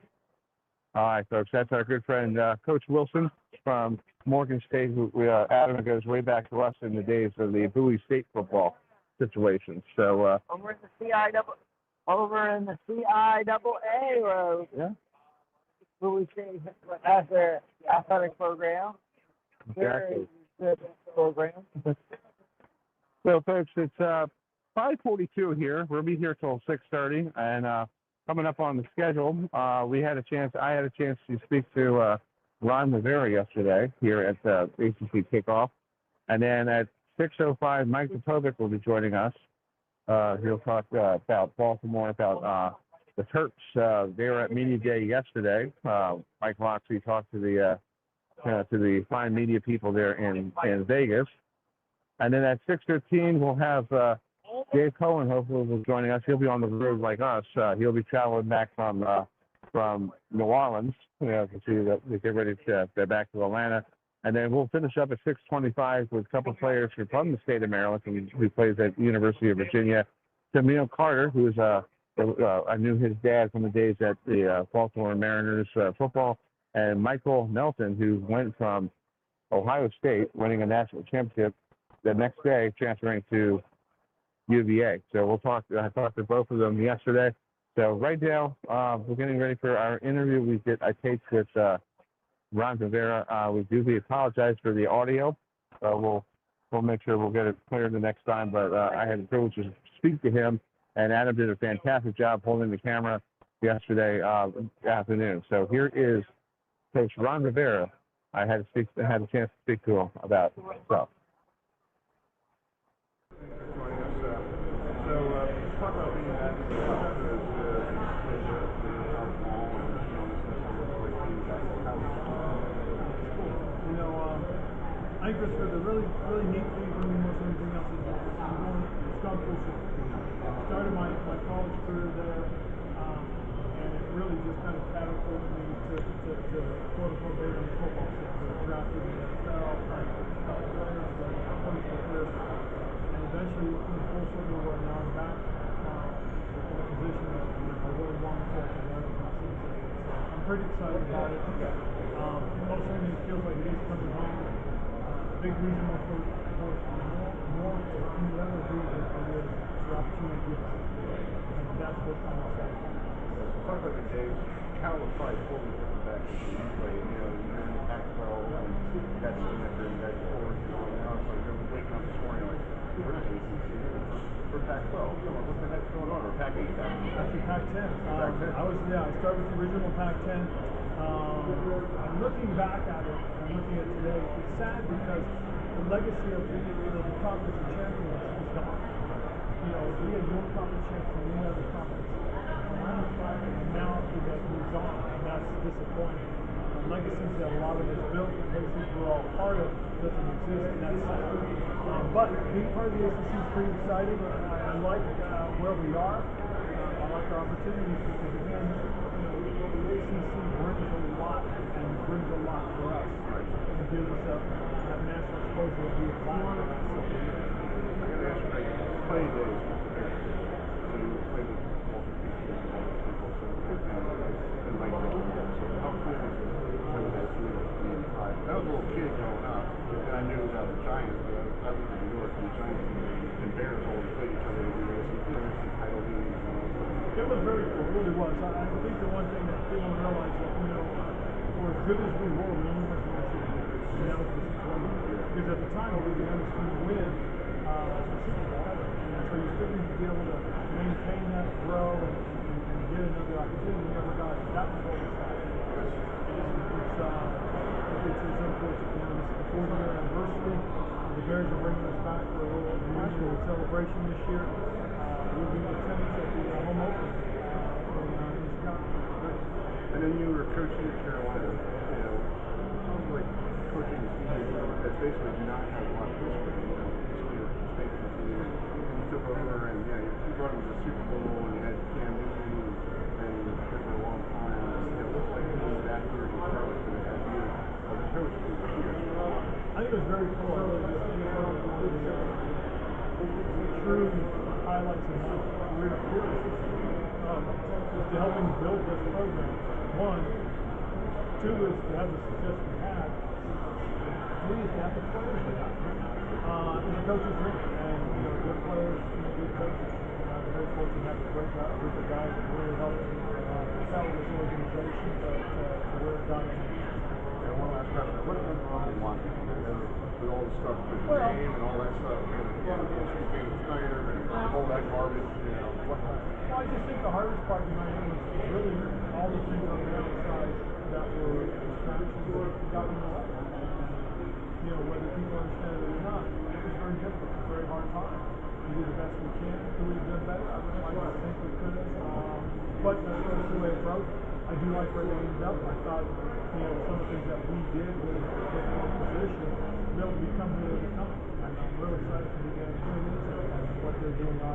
All right, folks. That's our good friend, Coach Wilson from Morgan State, who Adam goes way back to us in the days of the Bowie State football situation. So over in the CIAA road. Yeah. Bowie State has their athletic program. Exactly. Very good program. So, folks, it's 5:42 here. We'll be here till 6:30, and coming up on the schedule, I had a chance to speak to Ron Rivera yesterday here at the ACC Kickoff. And then at 6:05, Mike Popovec will be joining us. He'll talk about Baltimore, about the Terps. They were at Media Day yesterday. Mike Loxley talked to the fine media people there in Vegas. And then at 6:15, we'll have Dave Cohen hopefully will be joining us. He'll be on the road like us. He'll be traveling back from New Orleans, to see that they get ready to get back to Atlanta. And then we'll finish up at 6:25 with a couple of players from the state of Maryland who plays at the University of Virginia. Camille Carter, who is I knew his dad from the days at the Baltimore Mariners football, and Michael Melton, who went from Ohio State, winning a national championship, the next day transferring to UVA. So I talked to both of them yesterday. So right now, we're getting ready for our interview. I taped with Ron Rivera. We apologize for the audio. We'll make sure we'll get it clear the next time. But I had the privilege to speak to him, and Adam did a fantastic job holding the camera yesterday afternoon. So here is Coach Ron Rivera. I had a chance to speak to him about stuff. I think the really neat thing for me more than anything else is I'm going to Scott Bishop. Started my college career there, and it really just kind of catapulted me to quote-unquote being in the football sector. Drafted in the NFL, playing players, coached my career, and eventually in full circle where now I'm back in a position that I really wanted to learn my season. So I'm pretty excited about it. Most certainly it feels like it is coming home. Big reason for more to never do is the opportunity gives. And that's what I'm excited about. Talk about the days. Cal was probably totally different back when you played. You're in the Pac-12, and you got to see that during that forward. Now it's like you're waking up this morning like, We're not ACC. We're Pac-12. What the heck's going on? Or Pac-8? Actually, Pac-10. I started with the original Pac-10. I'm looking back at it, I'm looking at today. It's sad because the legacy of the conference of champions is gone. We had one conference champion, we had the conference around five, and now it has moved on, and that's disappointing. The legacies that a lot of us built, the places we're all part of, doesn't exist, and that's sad. But being part of the ACC is pretty exciting. I like where we are. I like our opportunities because, again, the ACC brings a lot, and brings a lot for us. It gives us that national exposure that we have lacked the last couple of years. I got to ask you, playing days, so you played with multiple people, and like, how cool was it to play with that team? I was a little kid growing up, and I knew about the Giants, but I lived in New York, and the Giants and Bears always played each other every year, so some title games. It was very cool, it really was. I think the one thing that people don't realize that, for as good as we were, we only went to national games, and that was disappointing. Because at the time, we were the youngest team to win the Super Bowl ever. And so you still need to be able to maintain that, grow, and get another opportunity. We never got it. That was what was sad. It's unfortunate. This is the 40-year anniversary. The Bears are bringing us back for a little reunion celebration this year. We'll be in attendance at the home opening in Chicago. And then you were coaching at Carolina. Sounds like coaching a team that basically do not have a lot of history. You took over, and you brought them to the Super Bowl, and you had Cam Newton, and for a long time. It looked like being back here in Charlotte to have you as a coach. I think it was very cool. I really did. True highlights of my career is to helping build this program. One, two is to have the success we had. Three is to have the players we got. It's a coach's dream, and good players, good coaches. I'm very fortunate to have a great group of guys that really helped propel this organization to where it got. And one last question: what went wrong in Washington? With all the stuff with the name and all that stuff, Snyder and all that garbage, Well, I just think the hardest part behind it was really all the things on the outside that were distractions that got in the way. Whether people understand it or not, it was very difficult. It was a very hard time. We did the best we can. Could we have done better? I think we could have. But that's the way it broke. I do like where they ended up. I thought, some of the things that we did really helped put them in a position to be able to become who they're becoming. And I'm really excited for the game and what they're doing in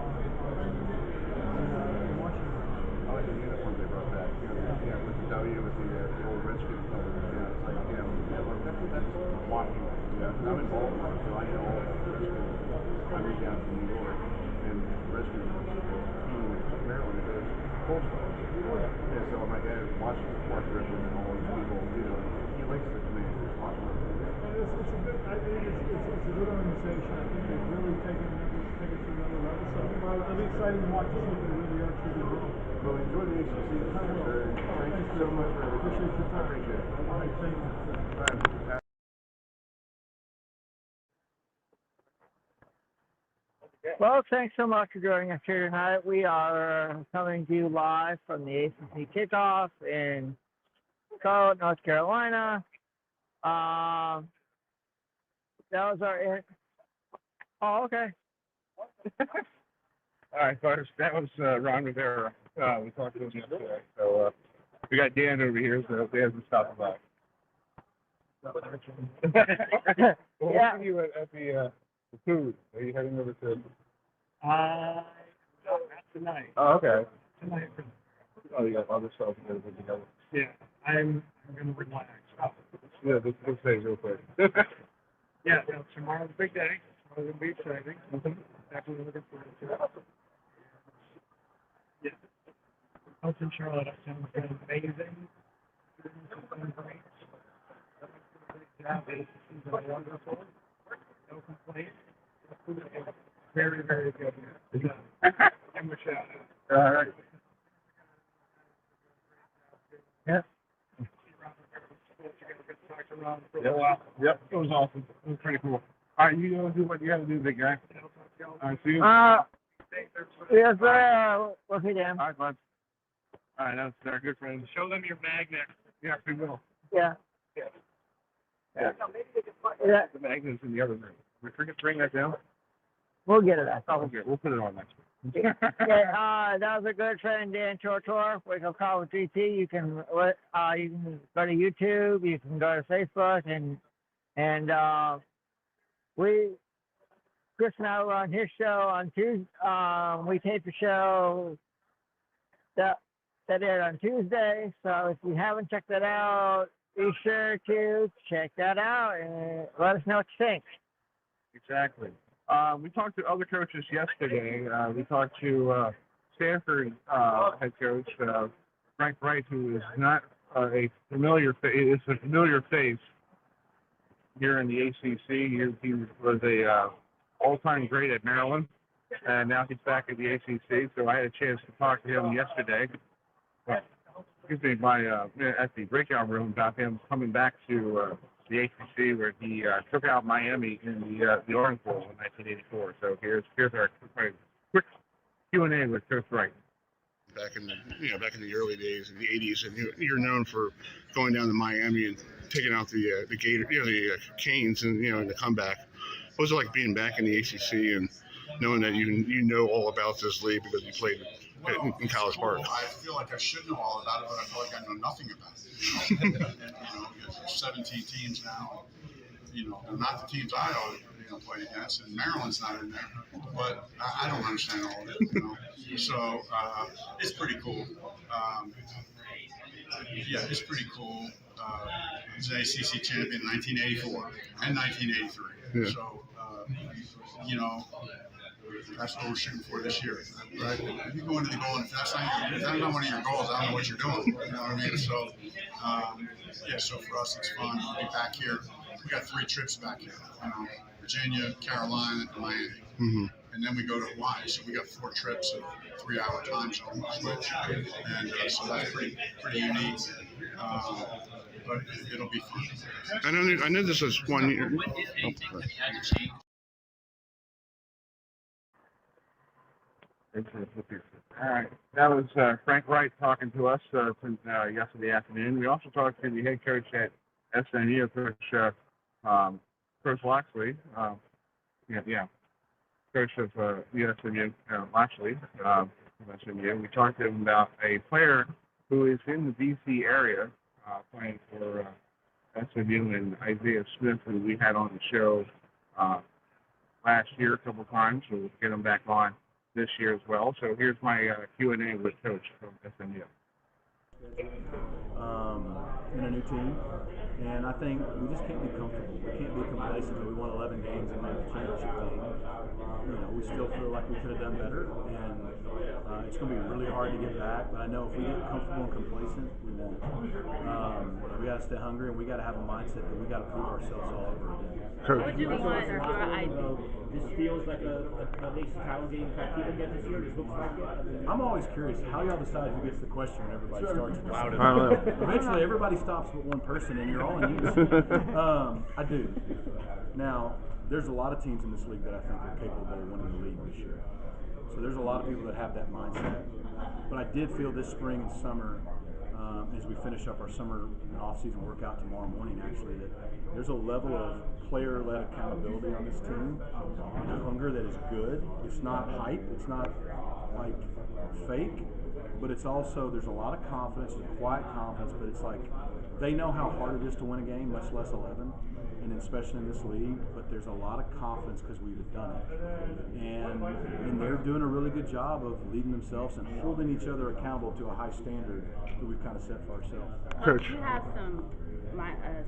Washington. I like the uniforms they brought back. With the W, with the old Redskins colors. It's like, that's Washington. I'm in Baltimore, so I know all the Redskins. I moved down from New York, and Redskins team in Maryland goes Coastal. So my dad is watching the Clark Rivers and all these people. He likes the Commanders. It's a good organization. I think they've really taken it to another level. So it'll be exciting to watch to see if they really are truly growing. Well, enjoy the ACC. Thank you so much for everything. Appreciate your time. I appreciate it. All right, thank you. Bye. Well, thanks so much for joining us here tonight. We are coming to you live from the ACC Kickoff in Charlotte, North Carolina. That was our... Oh, okay. All right, folks. That was Ron Rivera. We talked to him yesterday. So we got Dan over here, so Dan's been stopping by. Well, Yeah. what are you at the food? Are you heading over to? Not tonight. Oh, okay. Tonight. Oh, you got other stuff to do together. Yeah, I'm gonna relax. Yeah, this stays real quick. Yeah, tomorrow's a big day. Tomorrow's gonna be exciting. Definitely looking forward to it. Yeah. Out in Charlotte, I sound amazing. It's been great. It's been wonderful. No complaints. The food is very, very good. Give him a shout out. All right. Yeah. Yeah. Wow. Yep. It was awesome. It was pretty cool. All right, you go do what you got to do, big guy. See you. Yes, sir. We'll see them. All right, bud. All right, that's our good friend. Show them your magnet. Yes, we will. Yeah. Yeah. Yeah. The magnet's in the other room. We forget to bring that down. We'll get it. Oh, okay. We'll put it on next week. Yeah, that was a good friend, Dan Tortor. We can call with GT. You can go to YouTube. You can go to Facebook, and Chris and I were on his show on Tuesday. We taped the show that aired on Tuesday. So if you haven't checked that out, be sure to check that out and let us know what you think. Exactly. We talked to other coaches yesterday. We talked to Stanford head coach Frank Wright, who is not a familiar face. It's a familiar face here in the ACC. He was a all-time great at Maryland, and now he's back at the ACC. So I had a chance to talk to him yesterday. At the breakout room about him coming back to the ACC, where he took out Miami in the Orange Bowl in 1984. So here's our quick Q&A with Coach Wright. Back in the early days in the 80s, and you're known for going down to Miami and taking out the Gator, the Canes, and the comeback. What was it like being back in the ACC and knowing that you know all about this league because you played in College Park? I feel like I should know all about it, but I feel like I know nothing about it. There's 17 teams now. They're not the teams I always played against, and Maryland's not in there. But I don't understand all of it. So it's pretty cool. It's pretty cool. He was an ACC champion in 1984 and 1983. Yeah. So that's what we're shooting for this year, right? If you go into the goal, and if that's not one of your goals, I don't know what you're doing. You know what I mean? So, so for us, it's fun to be back here. We got 3 trips back here. Virginia, Carolina, and Miami, and then we go to Hawaii. So we got 4 trips of 3-hour time zone switch, and so that's pretty unique. But it'll be fun. I know this is 1 year. All right, that was Frank Wright talking to us yesterday afternoon. We also talked to the head coach at SMU, Coach Loxley. Coach of the SMU, Loxley, SMU. We talked to him about a player who is in the D.C. area playing for SMU, and Isaiah Smith, who we had on the show last year a couple times. So we'll get him back on this year as well. So here's my Q&A with Coach from SMU. In a new team, and I think we just can't be comfortable. We can't be complacent that we won 11 games and made the championship game. We still feel like we could have done better, and it's going to be really hard to get back, but I know if we get comfortable and complacent, we won't. We got to stay hungry, and we got to have a mindset that we got to prove ourselves all over again. What do you want for IB? This feels like a nation title game. In fact, even get this year, this looks like it. I'm always curious how y'all decide who gets the question when everybody starts. Eventually, everybody stops but one person, and you're all in unison. I do. Now, there's a lot of teams in this league that I think are capable of winning the league this year. So there's a lot of people that have that mindset. But I did feel this spring and summer, as we finish up our summer and off-season workout tomorrow morning, actually, that there's a level of player-led accountability on this team and a hunger that is good. It's not hype. It's not like fake. But it's also, there's a lot of confidence, a quiet confidence, but it's like they know how hard it is to win a game, much less 11, and especially in this league, but there's a lot of confidence because we've done it. And they're doing a really good job of leading themselves and holding each other accountable to a high standard that we've kind of set for ourselves. Coach, you have some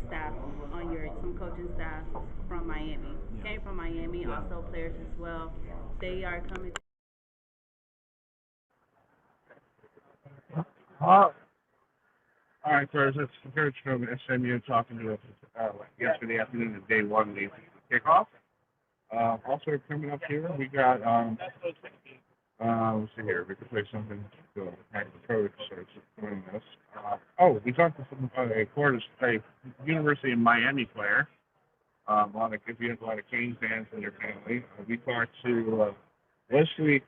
staff on some coaching staff from Miami. Came from Miami, also players as well. They are coming. All right, so that's Coach from SMU talking to us yesterday afternoon of day 1 of the ACC Kickoff. Also coming up here, we got, let's see here, we could play something to thank the coach for joining us. We talked to some University of Miami player If you have a lot of Cane fans in your family, we talked to Wesley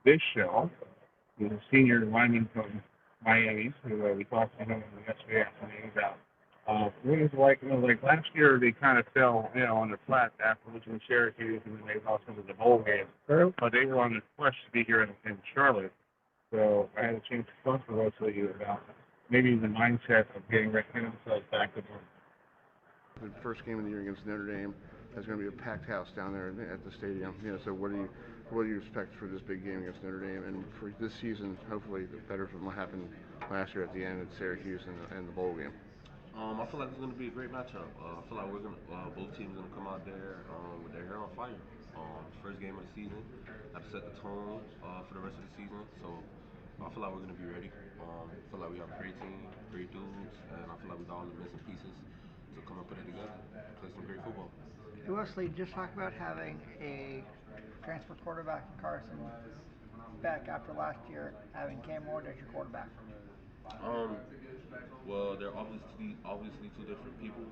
Bishell, who's a senior lineman from Miami, who we talked to him yesterday afternoon about what it was like. Like last year, they kind of fell, on the flat after losing to Syracuse, and then they lost into the bowl game. But they were on the quest to be here in Charlotte. So I had a chance to talk to Wesley about maybe the mindset of getting themselves back to normal. The first game of the year against Notre Dame, there's going to be a packed house down there at the stadium. So what do you expect for this big game against Notre Dame, and for this season, hopefully better from what happened last year at the end at Syracuse and the bowl game? I feel like it's going to be a great matchup. I feel like both teams are going to come out there with their hair on fire. First game of the season, have to set the tone for the rest of the season. So I feel like we're going to be ready. I feel like we have a great team, great dudes, and I feel like we got all the missing pieces to come and put it together, play some great football. Hey Wesley, just talk about having a transfer quarterback in Carson back after last year, having Cam Ward as your quarterback. Well, they're obviously two different people,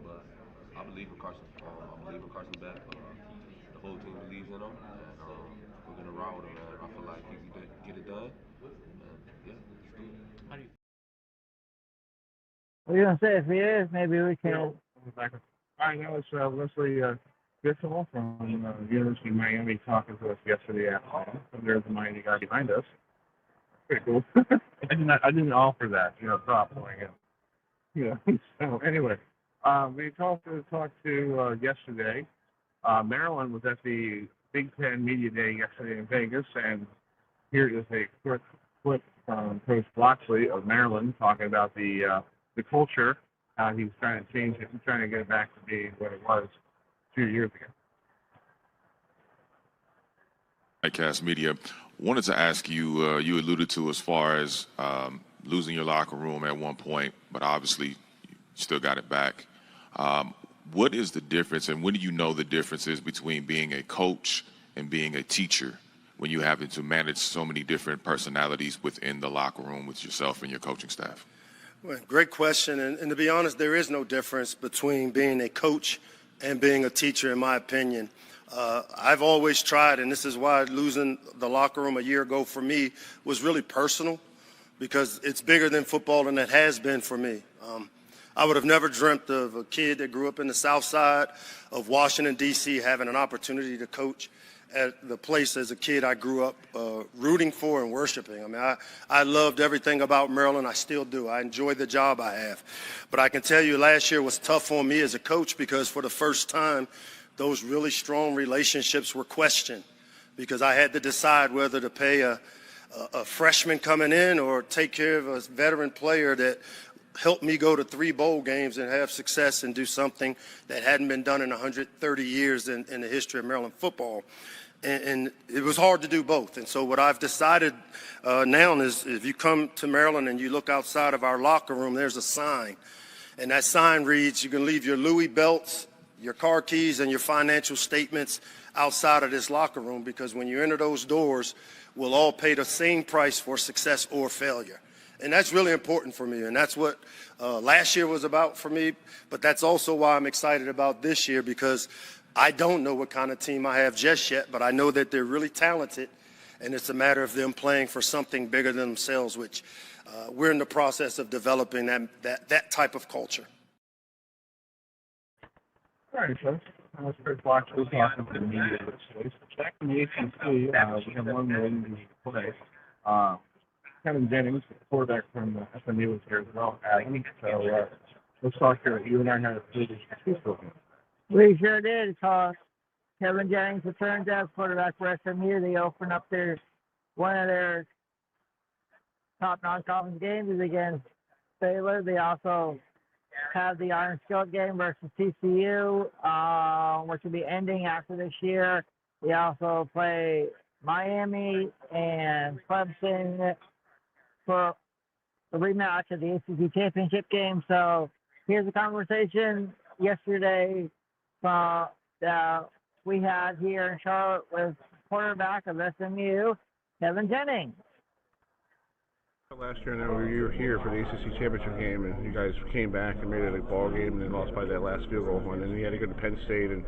but I believe in Carson. I believe in Carson back. The whole team believes in him, and we're gonna ride with him. Man. I feel like he can get it done. And yeah, let's do it. How do you? What are you gonna say? If he is, maybe we can. I know it's Wesley Bissell from University of Miami talking to us yesterday afternoon. So there's the Miami guy behind us. Pretty cool. I didn't offer that, prop point. So anyway, we talked to yesterday. Maryland was at the Big Ten Media Day yesterday in Vegas, and here is a quick clip from Coach Bloxley of Maryland talking about the culture. He's trying to change it and trying to get it back to being what it was 2 years ago. Nightcast Media. Wanted to ask you, you alluded to as far as losing your locker room at one point, but obviously you still got it back. What is the difference, and when do you know the difference is between being a coach and being a teacher when you having to manage so many different personalities within the locker room with yourself and your coaching staff? Well, great question, and to be honest, there is no difference between being a coach and being a teacher, in my opinion. I've always tried, and this is why losing the locker room a year ago for me was really personal, because it's bigger than football, and it has been for me. I would have never dreamt of a kid that grew up in the South Side of Washington, D.C., having an opportunity to coach at the place as a kid I grew up rooting for and worshiping. I mean, I loved everything about Maryland. I still do. I enjoy the job I have. But I can tell you last year was tough on me as a coach, because for the first time, those really strong relationships were questioned, because I had to decide whether to pay a freshman coming in or take care of a veteran player that helped me go to 3 bowl games and have success and do something that hadn't been done in 130 years in the history of Maryland football. And it was hard to do both. And so what I've decided now is, if you come to Maryland and you look outside of our locker room, there's a sign. And that sign reads, you can leave your Louis belts, your car keys, and your financial statements outside of this locker room, because when you enter those doors, we'll all pay the same price for success or failure. And that's really important for me, and that's what last year was about for me, but that's also why I'm excited about this year, because I don't know what kind of team I have just yet, but I know that they're really talented, and it's a matter of them playing for something bigger than themselves, which we're in the process of developing that type of culture. All right, folks. Let's start watching the media this week. Back in the ACC, we have one win to play. Kevin Jennings, the quarterback from SMU, is here as well. So let's talk here. You and I had a pretty good. We sure did. Kevin Jennings returns as quarterback for SMU. They open up one of their top non-conference games is against Baylor. They also have the Iron Skillet game versus TCU, which will be ending after this year. They also play Miami and Clemson for the rematch of the ACC championship game. So here's a conversation yesterday that we had here in Charlotte with quarterback of SMU, Kevin Jennings. Last year, I know you were here for the ACC Championship game, and you guys came back and made it a ball game, and then lost by that last field goal. And then you had to go to Penn State and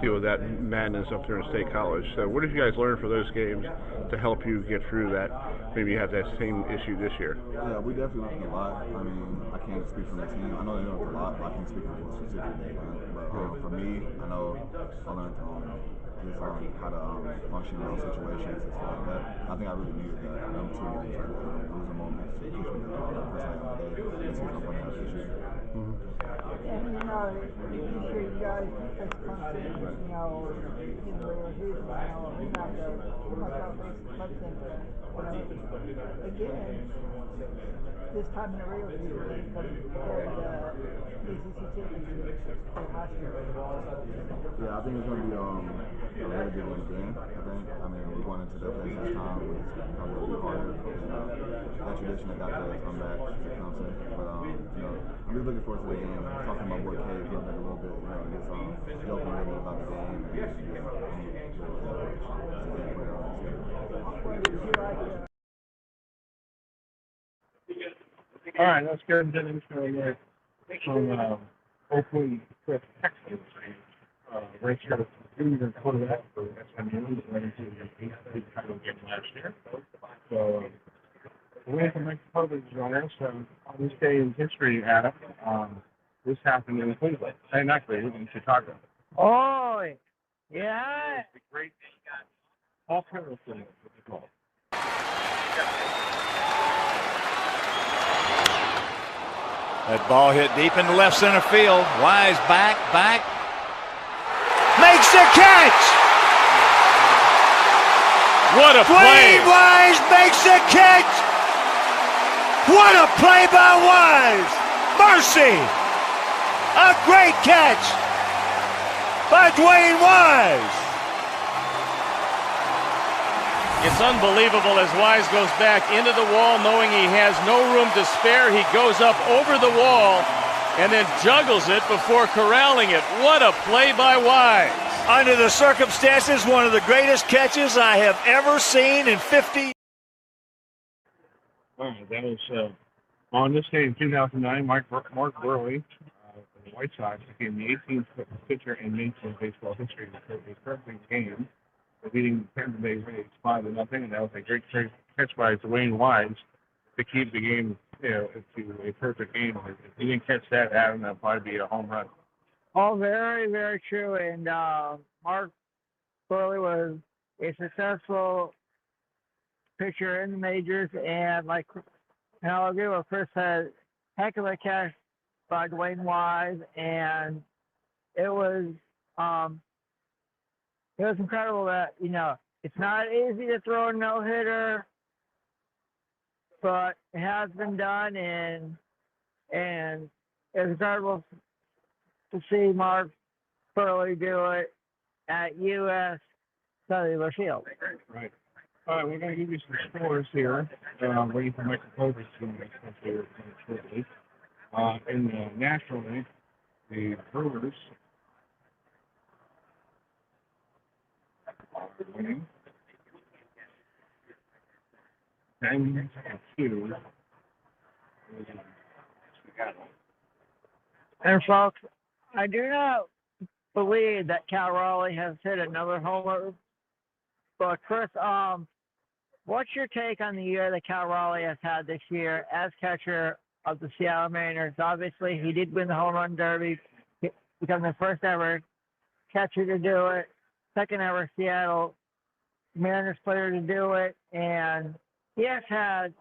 deal with that madness up there in State College. So, what did you guys learn for those games to help you get through that? Maybe you have that same issue this year. Yeah, we definitely learned a lot. I mean, I can't speak for the team. I know they learned a lot, but I can't speak for what specific they learned. But for me, I know I learned just how to function in those situations and stuff like that. I think I really needed that. Them 2 moments right there, losing moments to push me to the person I am today. This season I'm going to have this year. And this year you guys as Clemson, in the regular season, we have to out Clemson. Again, this time in the regular season compared to the ACC Championship from last year. Yeah, I think it's going to be a really good one again. I mean, we're going into the place this time where it's probably a little bit harder. That tradition that got us come back, you know what I'm saying? But, I'm just looking forward to the game. Talking about what Cave looked like a little bit, just joking a little bit about the game and just All right, let's go into the intro from Oakland, Texas. Redshirt junior quarterback for SMU, ready to the ACC title game last year. So, away from Mike Popovec joining us. On this day in history, Adam, this happened in Cleveland. Not Cleveland, in Chicago. Oh, yeah. The great Paul Harrison. That ball hit deep into left center field. Wise back. Makes the catch! What a play! Dwayne Wise makes the catch! What a play by Wise! Mercy! A great catch by Dwayne Wise! It's unbelievable as Wise goes back into the wall knowing he has no room to spare. He goes up over the wall and then juggles it before corralling it. What a play by Wise. Under the circumstances, one of the greatest catches I have ever seen in 50 years. All right, that was on this day in 2009, Mark Burley, the White Sox, became the 18th pitcher in Major League Baseball history to his perfect game, beating the Tampa Bay Rays 5-0, and that was a great catch by Dwayne Wise to keep the game, to a perfect game. If he didn't catch that, Adam, that'd probably be a home run. Oh, very, very true. And Mark Burley was a successful pitcher in the majors, and I'll agree with what Chris said, heck of a catch by Dwayne Wise, and it was incredible that, it's not easy to throw a no-hitter, but it has been done, and it's incredible to see Mark Burley do it at U.S. Cellular Field. Right. All right, we're going to give you some scores here. Waiting for Michael Popovec to come here shortly. In the National League, the Brewers are winning 10-2. And folks, I do not believe that Cal Raleigh has hit another homer. But Chris, what's your take on the year that Cal Raleigh has had this year as catcher of the Seattle Mariners? Obviously, he did win the home run derby, become the first ever catcher to do it, second ever Seattle Mariners player to do it, and he has had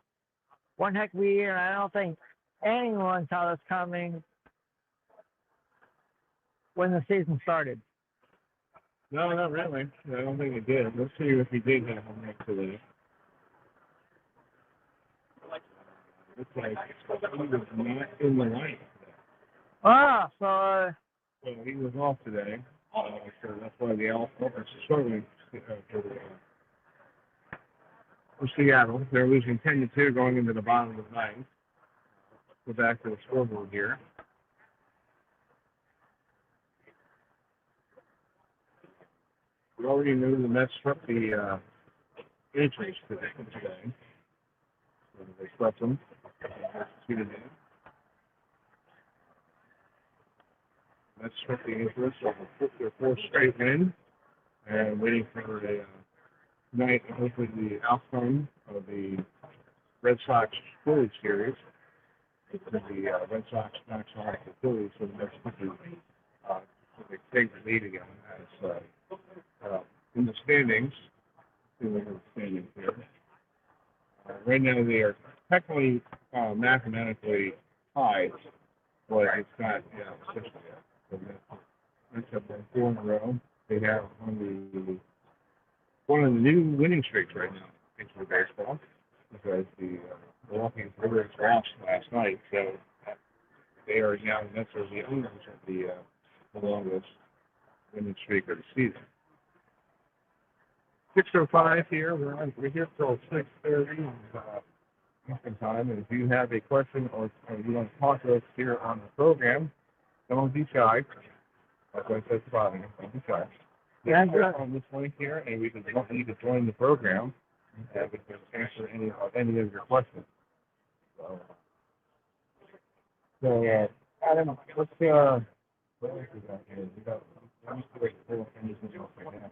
one heck of a year, and I don't think anyone saw this coming when the season started. No, not really. I don't think it did. Let's see if he did have home run today. Looks like he was not in the lineup. So he was off today. So that's why the offense is struggling for Seattle. They're losing 10-2 going into the bottom of the ninth. Go back to the scoreboard here. We already knew the Mets struck the entries today. They swept them. That's strictly interest of their fourth straight win, and waiting for a night, hopefully the outcome of the Red Sox Phillies series. The Red Sox knocks off the Phillies for the next couple they take the lead again as in the standings. Here. Right now they are technically mathematically tied, but it's not officially yet. That's up on 4 in a row. They have one of the new winning streaks right now in baseball, because the Milwaukee Rivera lost last night, so they are now necessarily the owners of the longest winning streak of the season. 6:05 here. We're here till 6:30 Eastern time. And if you have a question or you want to talk to us here on the program, don't be shy. Like I said, don't be shy. Yeah, on this link here, and we can want you to join the program, and we can answer any of your questions. So Adam, let's what else we got here? We got. Let me see what anything else right now.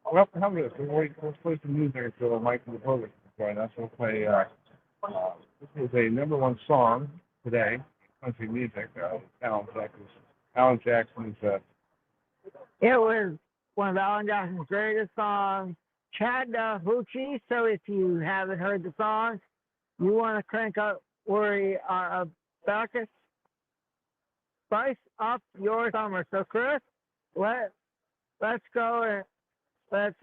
Well, how about this? Let's play some music until Mike and the program join us. We'll play. This is a number one song today, country music. Alan Jackson's. It was one of Alan Jackson's greatest songs, Chattahoochee. So if you haven't heard the song, you want to crank up Worry Bacchus, spice up your summer. So Chris, let's go and let's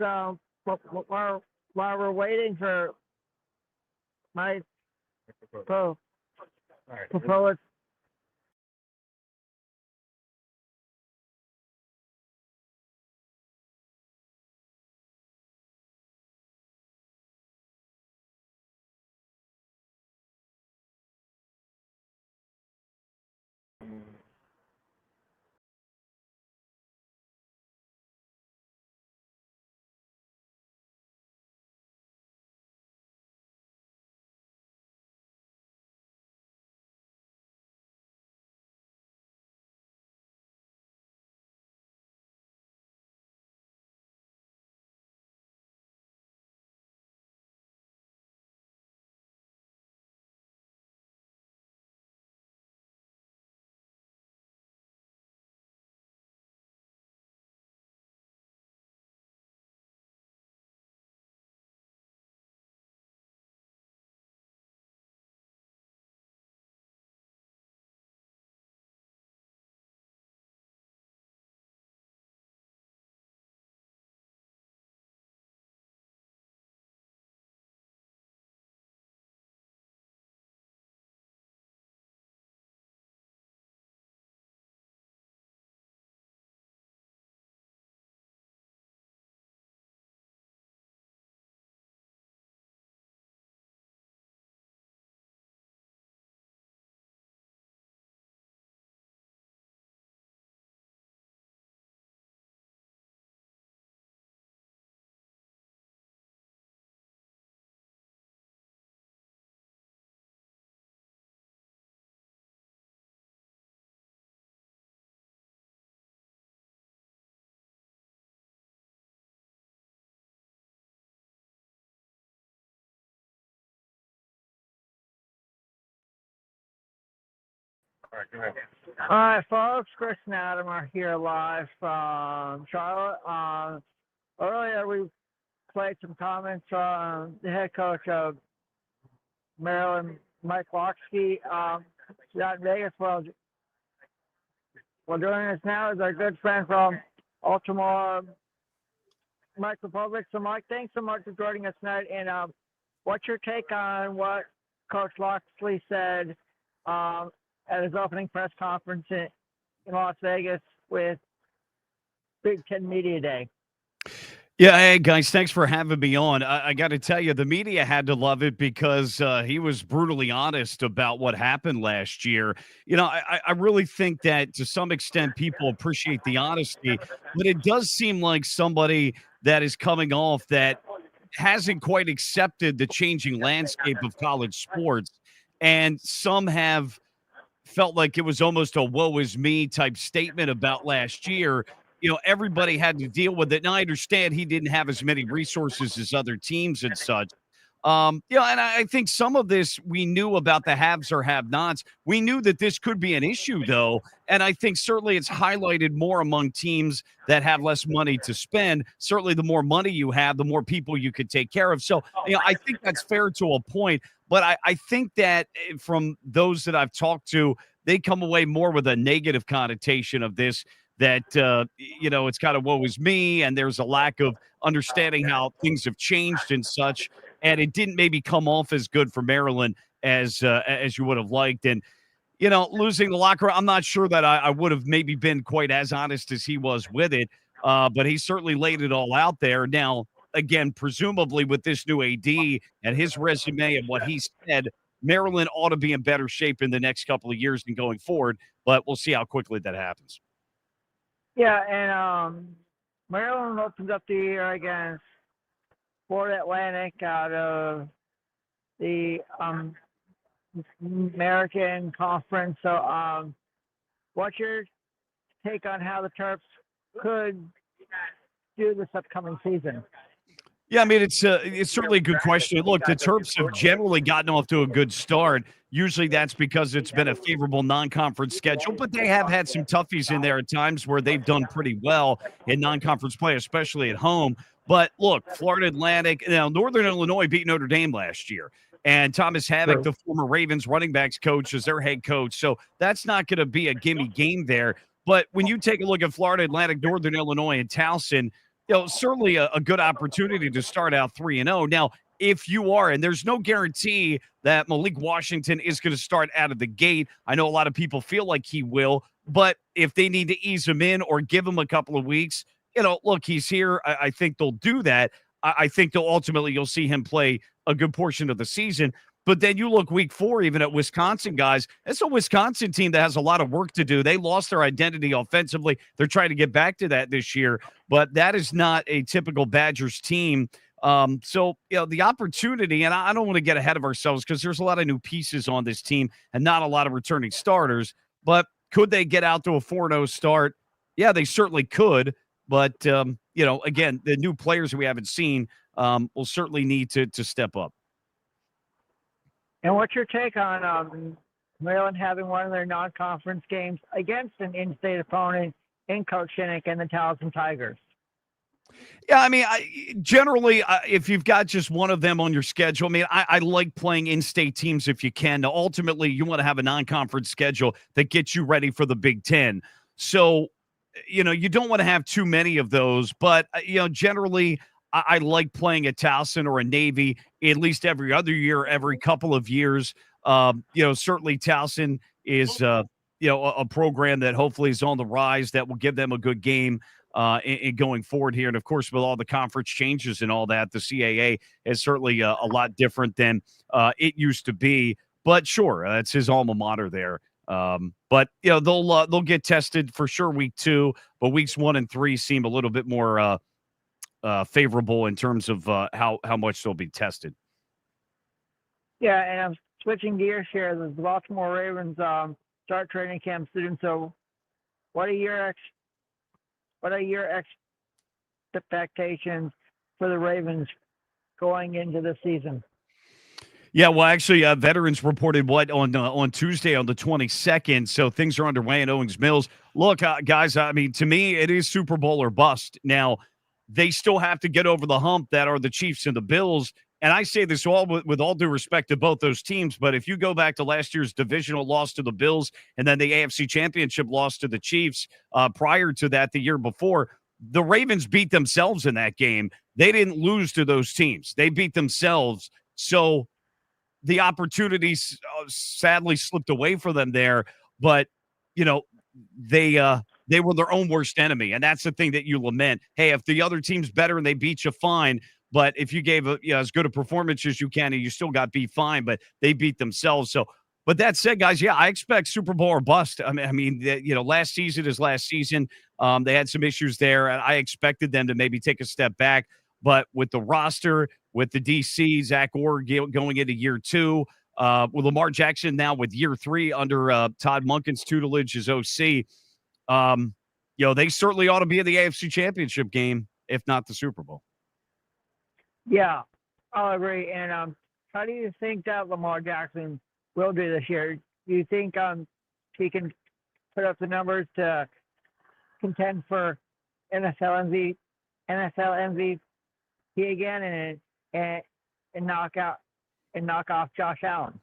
while we're waiting for my poet. All right, go ahead. All right, folks. Chris and Adam are here live from Charlotte. Earlier, we played some comments from the head coach of Maryland, Mike Lockski, out in Vegas. Well, joining us now is our good friend from Baltimore, Mike Popovec. So, Mike, thanks so much for joining us tonight. And what's your take on what Coach Locksley said at his opening press conference in Las Vegas with Big Ten Media Day? Yeah, hey, guys, thanks for having me on. I got to tell you, the media had to love it because he was brutally honest about what happened last year. You know, I really think that to some extent people appreciate the honesty, but it does seem like somebody that is coming off that hasn't quite accepted the changing landscape of college sports. And some have felt like it was almost a woe is me type statement about last year. Everybody had to deal with it. Now, I understand he didn't have as many resources as other teams and such. And I think some of this we knew about the haves or have-nots. We knew that this could be an issue, though, and I think certainly it's highlighted more among teams that have less money to spend. Certainly, the more money you have, the more people you could take care of. So, I think that's fair to a point, but I think that from those that I've talked to, they come away more with a negative connotation of this, that, it's kind of woe is me, and there's a lack of understanding how things have changed and such. And it didn't maybe come off as good for Maryland as you would have liked. And, losing the locker room, I'm not sure that I would have maybe been quite as honest as he was with it. But he certainly laid it all out there. Now, again, presumably with this new AD and his resume and what he said, Maryland ought to be in better shape in the next couple of years than going forward. But we'll see how quickly that happens. Yeah, and Maryland opens up the year against Florida Atlantic out of the American Conference. So, what's your take on how the Terps could do this upcoming season? Yeah, I mean, it's certainly a good question. Look, the Terps have generally gotten off to a good start. Usually that's because it's been a favorable non-conference schedule, but they have had some toughies in there at times where they've done pretty well in non-conference play, especially at home. But look, Florida Atlantic, Northern Illinois beat Notre Dame last year. And Thomas Havoc, the former Ravens running backs coach, is their head coach. So that's not going to be a gimme game there. But when you take a look at Florida Atlantic, Northern Illinois, and Towson, certainly a good opportunity to start out 3-0. Now, if you are, and there's no guarantee that Malik Washington is going to start out of the gate. I know a lot of people feel like he will, but if they need to ease him in or give him a couple of weeks, look, he's here. I think they'll do that. I think you'll see him play a good portion of the season. But then you look week 4, even at Wisconsin, guys. It's a Wisconsin team that has a lot of work to do. They lost their identity offensively. They're trying to get back to that this year, but that is not a typical Badgers team. So, the opportunity, and I don't want to get ahead of ourselves because there's a lot of new pieces on this team and not a lot of returning starters, but could they get out to a 4-0 start? Yeah, they certainly could. But, again, the new players we haven't seen will certainly need to step up. And what's your take on Maryland having one of their non-conference games against an in-state opponent in Coach Shinnick and the Towson Tigers? Yeah, I mean, generally, if you've got just one of them on your schedule, I like playing in-state teams if you can. Now, ultimately, you want to have a non-conference schedule that gets you ready for the Big Ten. So, you don't want to have too many of those, but, generally, I like playing a Towson or a Navy at least every other year, every couple of years. Certainly Towson is, a program that hopefully is on the rise that will give them a good game in going forward here. And, of course, with all the conference changes and all that, the CAA is certainly a lot different than it used to be. But, sure, that's his alma mater there. But they'll get tested for sure week 2, but weeks 1 and 3 seem a little bit more favorable in terms of how much they'll be tested. Yeah, and I'm switching gears here. The Baltimore Ravens start training camp soon. So, what are your expectations for the Ravens going into the season? Yeah, well, actually, veterans reported on Tuesday on the 22nd, so things are underway in Owings Mills. Look, guys, I mean, to me, it is Super Bowl or bust. Now, they still have to get over the hump that are the Chiefs and the Bills, and I say this all with all due respect to both those teams, but if you go back to last year's divisional loss to the Bills and then the AFC Championship loss to the Chiefs prior to that the year before, the Ravens beat themselves in that game. They didn't lose to those teams. They beat themselves, so the opportunities sadly slipped away for them there, but they were their own worst enemy, and that's the thing that you lament. Hey, if the other team's better and they beat you, fine. But if you gave as good a performance as you can and you still got beat, fine. But they beat themselves. So, but that said, guys, yeah, I expect Super Bowl or bust. I mean, last season is last season. They had some issues there, and I expected them to maybe take a step back. But with the roster, with the DC, Zach Orr going into year 2, with Lamar Jackson now with year 3 under Todd Monken's tutelage as OC, they certainly ought to be in the AFC Championship game, if not the Super Bowl. Yeah, I'll agree. And how do you think that Lamar Jackson will do this year? Do you think he can put up the numbers to contend for NFL MVP again and knock off Josh Allen?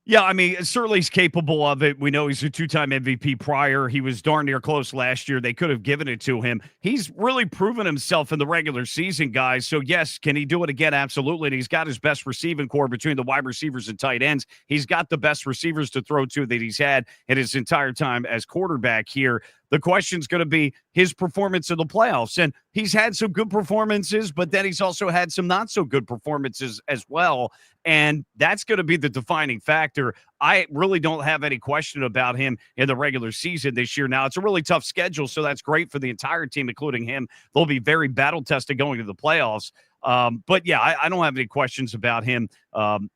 Yeah, I mean, certainly he's capable of it. We know he's a 2-time MVP prior. He was darn near close last year. They could have given it to him. He's really proven himself in the regular season, guys. So, yes, can he do it again? Absolutely. And he's got his best receiving core between the wide receivers and tight ends. He's got the best receivers to throw to that he's had in his entire time as quarterback here. The question's going to be his performance in the playoffs. And he's had some good performances, but then he's also had some not so good performances as well. And that's going to be the defining factor. I really don't have any question about him in the regular season this year. Now, it's a really tough schedule, so that's great for the entire team, including him. They'll be very battle-tested going to the playoffs. But, yeah, I don't have any questions about him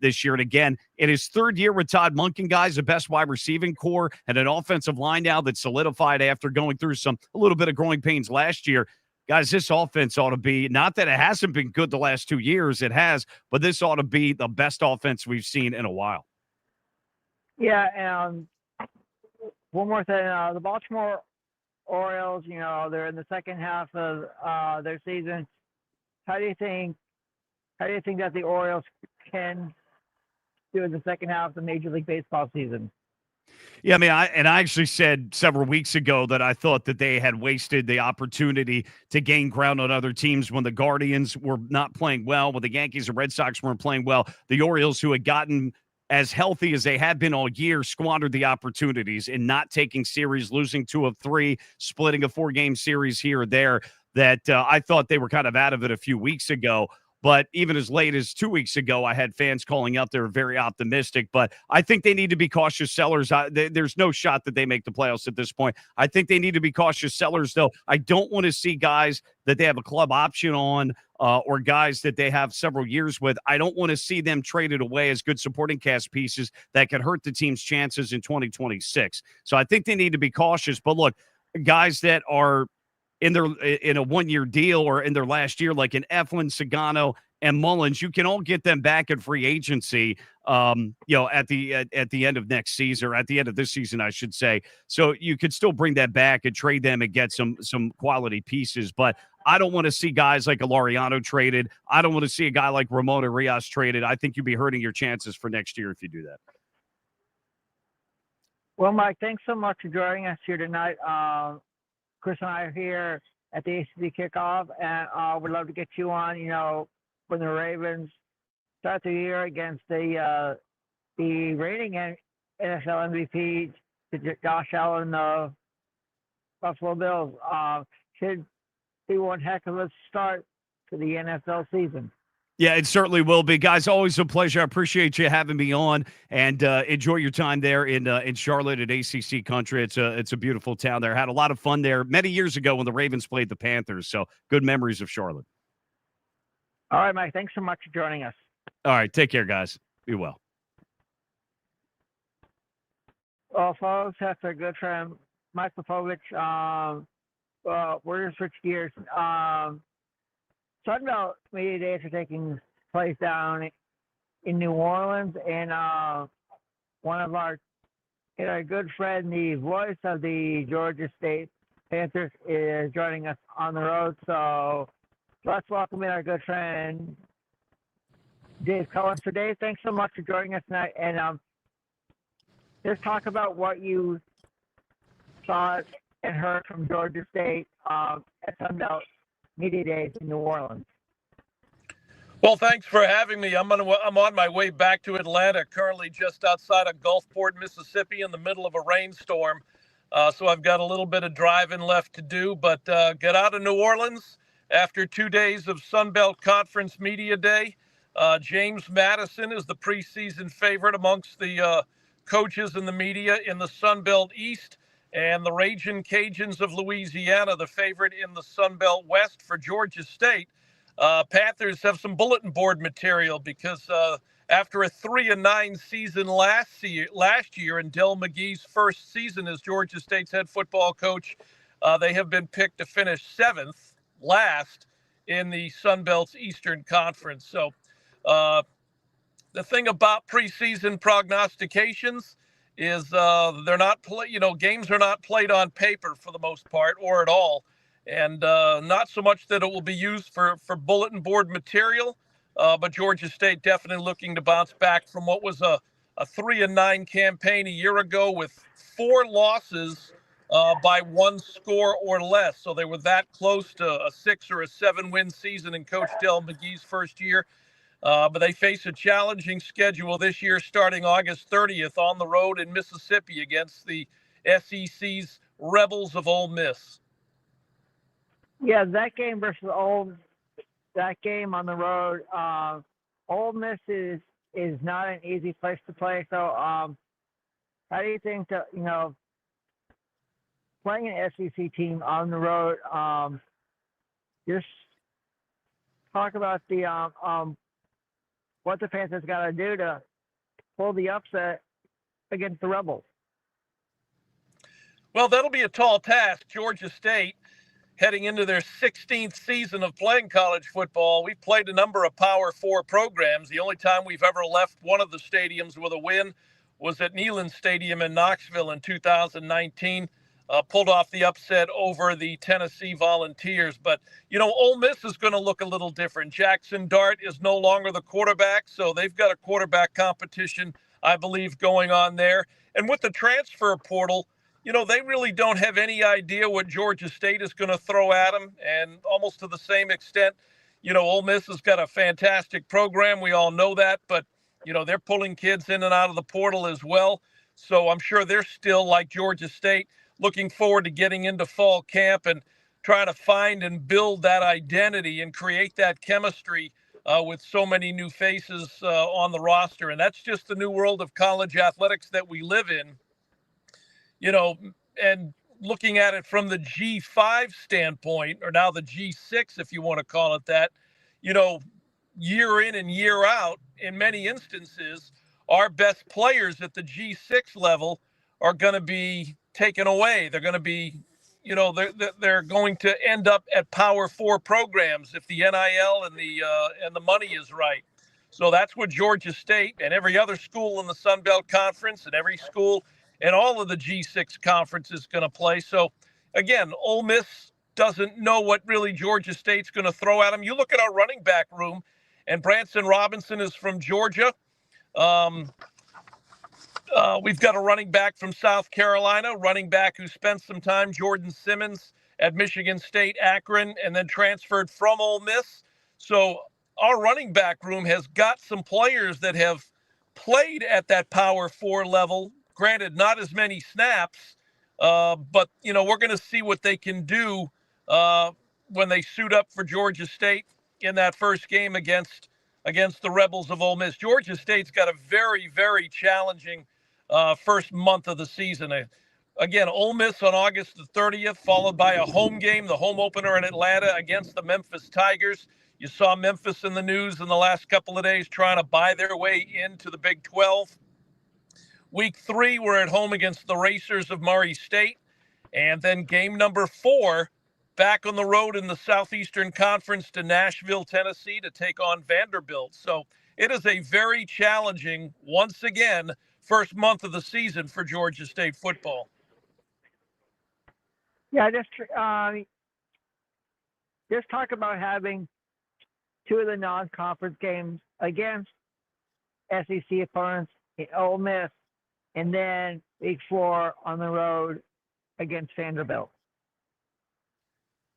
this year. And, again, in his third year with Todd Monken, guys, the best wide receiving core and an offensive line now that's solidified after going through a little bit of growing pains last year. Guys, this offense ought to be, not that it hasn't been good the last 2 years, it has, but this ought to be the best offense we've seen in a while. Yeah, and one more thing, the Baltimore Orioles, they're in the second half of their season. How do you think that the Orioles can do in the second half of the Major League Baseball season? Yeah, I mean, I actually said several weeks ago that I thought that they had wasted the opportunity to gain ground on other teams when the Guardians were not playing well, when the Yankees and Red Sox weren't playing well. The Orioles, who had gotten as healthy as they had been all year, squandered the opportunities in not taking series, losing 2 of 3, splitting a 4-game series here or there, that I thought they were kind of out of it a few weeks ago. But even as late as 2 weeks ago, I had fans calling out they were very optimistic. But I think they need to be cautious sellers. There's no shot that they make the playoffs at this point. I think they need to be cautious sellers, though. I don't want to see guys that they have a club option on or guys that they have several years with. I don't want to see them traded away as good supporting cast pieces that could hurt the team's chances in 2026. So I think they need to be cautious. But look, guys that are in a 1-year deal or in their last year, like in Eflin, Sagano, and Mullins, you can all get them back in free agency, at the end of next season, or at the end of this season, I should say. So you could still bring that back and trade them and get some quality pieces. But I don't want to see guys like Alariano traded. I don't want to see a guy like Ramon Arias traded. I think you'd be hurting your chances for next year if you do that. Well, Mike, thanks so much for joining us here tonight. Chris and I are here at the ACC Kickoff, and we'd love to get you on, when the Ravens start the year against the reigning NFL MVP, Josh Allen, Buffalo Bills. Should be one heck of a start to the NFL season. Yeah, it certainly will be. Guys, always a pleasure. I appreciate you having me on, and enjoy your time there in Charlotte at ACC Country. It's a beautiful town there. Had a lot of fun there many years ago when the Ravens played the Panthers, so good memories of Charlotte. All right, Mike, thanks so much for joining us. All right, take care, guys. Be well. Well, folks, that's our good friend, Mike Popovec. We're going to switch gears. Sunbelt Media Days are taking place down in New Orleans, and one of our good friend, the voice of the Georgia State Panthers, is joining us on the road. So let's welcome in our good friend, Dave Cohen. So, Dave, thanks so much for joining us tonight. And let's talk about what you saw and heard from Georgia State at Sunbelt Media Days in New Orleans. Well, thanks for having me. I'm on my way back to Atlanta, currently just outside of Gulfport, Mississippi, in the middle of a rainstorm. So I've got a little bit of driving left to do, but get out of New Orleans after 2 days of Sunbelt Conference Media Day. James Madison is the preseason favorite amongst the coaches and the media in the Sunbelt East. And the Ragin' Cajuns of Louisiana, the favorite in the Sun Belt West for Georgia State. Panthers have some bulletin board material because after a 3-9 season last year in Del McGee's first season as Georgia State's head football coach, they have been picked to finish 7th last in the Sun Belt's Eastern Conference. So the thing about preseason prognostications is they're not games are not played on paper for the most part or at all. And not so much that it will be used for bulletin board material, but Georgia State definitely looking to bounce back from what was a 3-9 campaign a year ago with 4 losses by 1 score or less. So they were that close to a 6 or a 7-win season in Coach Del McGee's first year. But they face a challenging schedule this year starting August 30th on the road in Mississippi against the SEC's Rebels of Ole Miss. Yeah, that game versus that game on the road, Ole Miss is not an easy place to play. So, how do you think that, playing an SEC team on the road, just talk about the what the Panthers got to do to pull the upset against the Rebels? Well, that'll be a tall task. Georgia State, heading into their 16th season of playing college football, we've played a number of Power 4 programs. The only time we've ever left one of the stadiums with a win was at Neyland Stadium in Knoxville in 2019. Pulled off the upset over the Tennessee Volunteers. But, Ole Miss is going to look a little different. Jackson Dart is no longer the quarterback, so they've got a quarterback competition, I believe, going on there. And with the transfer portal, they really don't have any idea what Georgia State is going to throw at them. And almost to the same extent, Ole Miss has got a fantastic program. We all know that. But, they're pulling kids in and out of the portal as well. So I'm sure they're still, like Georgia State, looking forward to getting into fall camp and trying to find and build that identity and create that chemistry with so many new faces on the roster. And that's just the new world of college athletics that we live in. And looking at it from the G5 standpoint, or now the G6, if you want to call it that, year in and year out, in many instances, our best players at the G6 level are going to be taken away. They're going to be, they're going to end up at Power 4 programs if the NIL and the money is right. So that's what Georgia State and every other school in the Sun Belt Conference and every school in all of the G6 conferences going to play. So again, Ole Miss doesn't know what really Georgia State's going to throw at them. You look at our running back room, and Branson Robinson is from Georgia. We've got a running back from South Carolina, running back who spent some time, Jordan Simmons, at Michigan State, Akron, and then transferred from Ole Miss. So our running back room has got some players that have played at that Power 4 level. Granted, not as many snaps, but, we're going to see what they can do when they suit up for Georgia State in that first game against the Rebels of Ole Miss. Georgia State's got a very, very challenging first month of the season. Again, Ole Miss on August the 30th, followed by a home game, the home opener in Atlanta against the Memphis Tigers. You saw Memphis in the news in the last couple of days trying to buy their way into the Big 12. Week 3, we're at home against the Racers of Murray State. And then game number 4, back on the road in the Southeastern Conference to Nashville, Tennessee to take on Vanderbilt. So it is a very challenging, once again, first month of the season for Georgia State football. Yeah, just talk about having 2 of the non-conference games against SEC opponents in Ole Miss, and then week 4 on the road against Vanderbilt.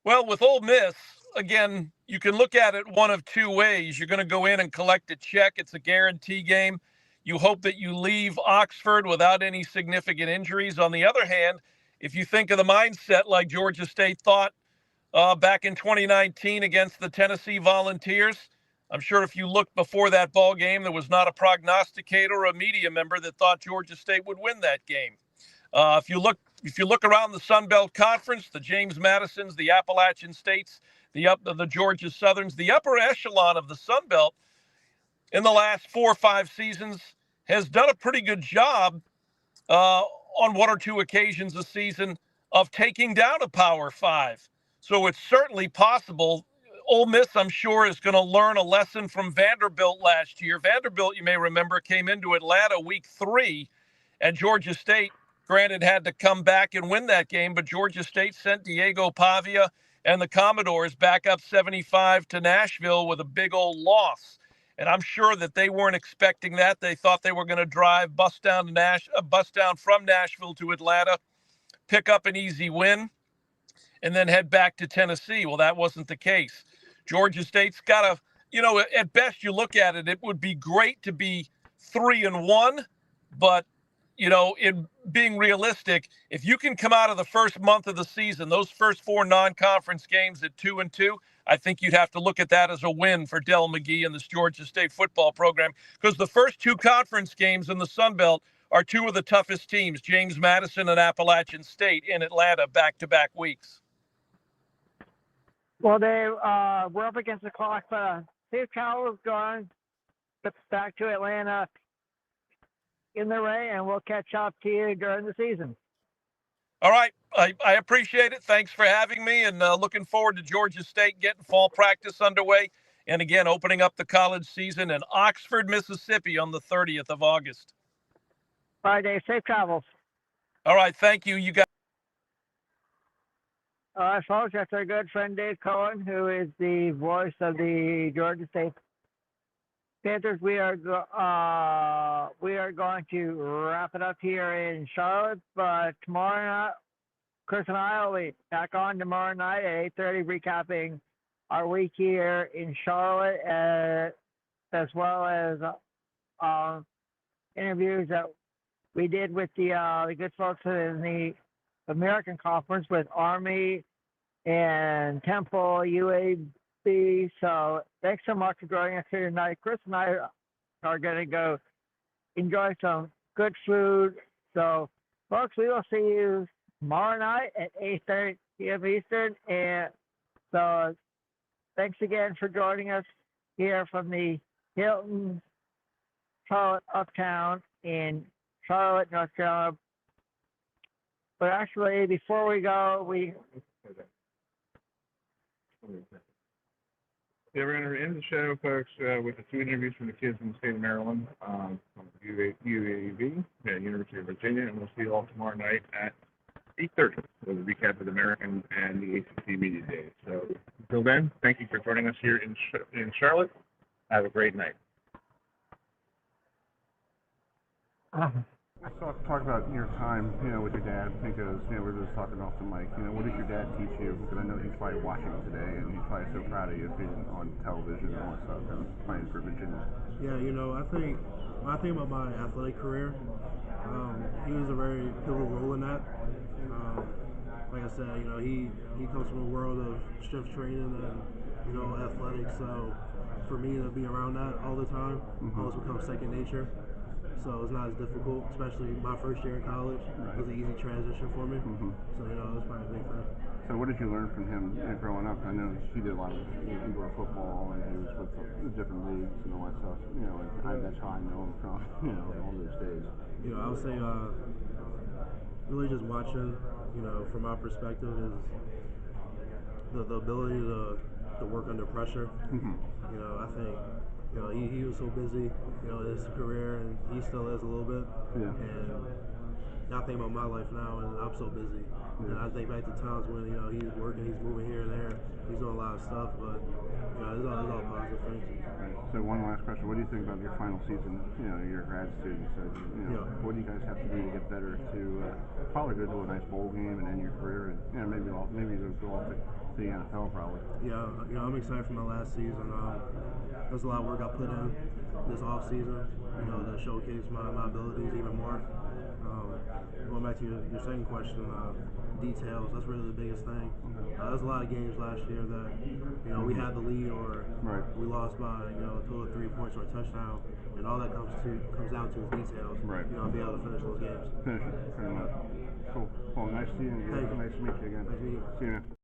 Well, with Ole Miss, again, you can look at it one of 2 ways. You're going to go in and collect a check. It's a guarantee game. You hope that you leave Oxford without any significant injuries. On the other hand, if you think of the mindset like Georgia State thought back in 2019 against the Tennessee Volunteers, I'm sure if you looked before that ball game, there was not a prognosticator or a media member that thought Georgia State would win that game. If you look if you look around the Sun Belt Conference, the James Madisons, the Appalachian States, the Georgia Southerns, the upper echelon of the Sun Belt in the last 4 or 5 seasons has done a pretty good job on 1 or 2 occasions a season of taking down a Power 5. So it's certainly possible. Ole Miss, I'm sure, is going to learn a lesson from Vanderbilt last year. Vanderbilt, you may remember, came into Atlanta week 3, and Georgia State, granted, had to come back and win that game, but Georgia State sent Diego Pavia and the Commodores back up 75 to Nashville with a big old loss. And I'm sure that they weren't expecting that. They thought they were going to bus down from Nashville to Atlanta, pick up an easy win, and then head back to Tennessee. Well, that wasn't the case. Georgia State's got to, at best you look at it, it would be great to be 3-1, but, in being realistic, if you can come out of the first month of the season, those first 4 non-conference games at 2-2, I think you'd have to look at that as a win for Del McGee and this Georgia State football program, because the first 2 conference games in the Sun Belt are 2 of the toughest teams, James Madison and Appalachian State, in Atlanta back-to-back weeks. Well, we're up against the clock, but safe travels going back to Atlanta in the rain, and we'll catch up to you during the season. All right. I appreciate it. Thanks for having me, and looking forward to Georgia State getting fall practice underway, and again, opening up the college season in Oxford, Mississippi on the 30th of August. All right, Dave. Safe travels. All right. Thank you. You guys. All right, folks, that's our good friend Dave Cohen, who is the voice of the Georgia State Panthers. We are going to wrap it up here in Charlotte, but tomorrow night, Chris and I will be back on tomorrow night at 8:30, recapping our week here in Charlotte, as well as interviews that we did with the good folks in the American Conference with Army and Temple, UAB. So thanks so much for joining us here tonight. Chris and I are going to go enjoy some good food. So, folks, we will see you tomorrow night at 8:30 p.m. Eastern. And so thanks again for joining us here from the Hilton Charlotte Uptown in Charlotte, North Carolina. But actually, before we go, we're going to end the show, folks, with the 2 interviews from the kids in the state of Maryland, from UAB, University of Virginia, and we'll see you all tomorrow night at 8:30 with a recap of the American and the ACC Media Day. So until then, thank you for joining us here in Charlotte. Have a great night. So talk about your time, with your dad, because, we were just talking off the mic, what did your dad teach you? Because I know he's probably watching today, and he's probably so proud of you being on television and all that stuff, and playing for Virginia. Yeah, I think when I think about my athletic career, he was a very pivotal role in that. Like I said, he comes from a world of strength training and, athletics, so for me to be around that all the time almost becomes second nature. So it's not as difficult, especially my first year in college. It was an easy transition for me. So, it was probably a big thing. So what did you learn from him growing up? I know he did a lot of indoor football, and he was with the different leagues and all that stuff. That's how I know him from, all those days. I would say really just watching, from my perspective, is the ability to work under pressure. I think he was so busy, in his career, and he still is a little bit. Yeah. And I think about my life now, and I'm so busy. And I think back to times when, he's working, he's moving here and there, he's doing a lot of stuff, but, it's all positive things. Right. So one last question. What do you think about your final season? You're a grad student, so, what do you guys have to do to get better to probably go to a nice bowl game and end your career, and, maybe go off to the NFL probably? Yeah, I'm excited for my last season. There's a lot of work I put in this off season, to showcase my abilities even more. Going back to your second question, details, that's really the biggest thing. There's a lot of games last year that, we had the lead or we lost by, a total of 3 points or a touchdown, and all that comes down to is details. Right. Be able to finish those games. Finish it, pretty much. Cool. Well, nice to see you. Nice to meet you again. Nice to meet you. See you, man.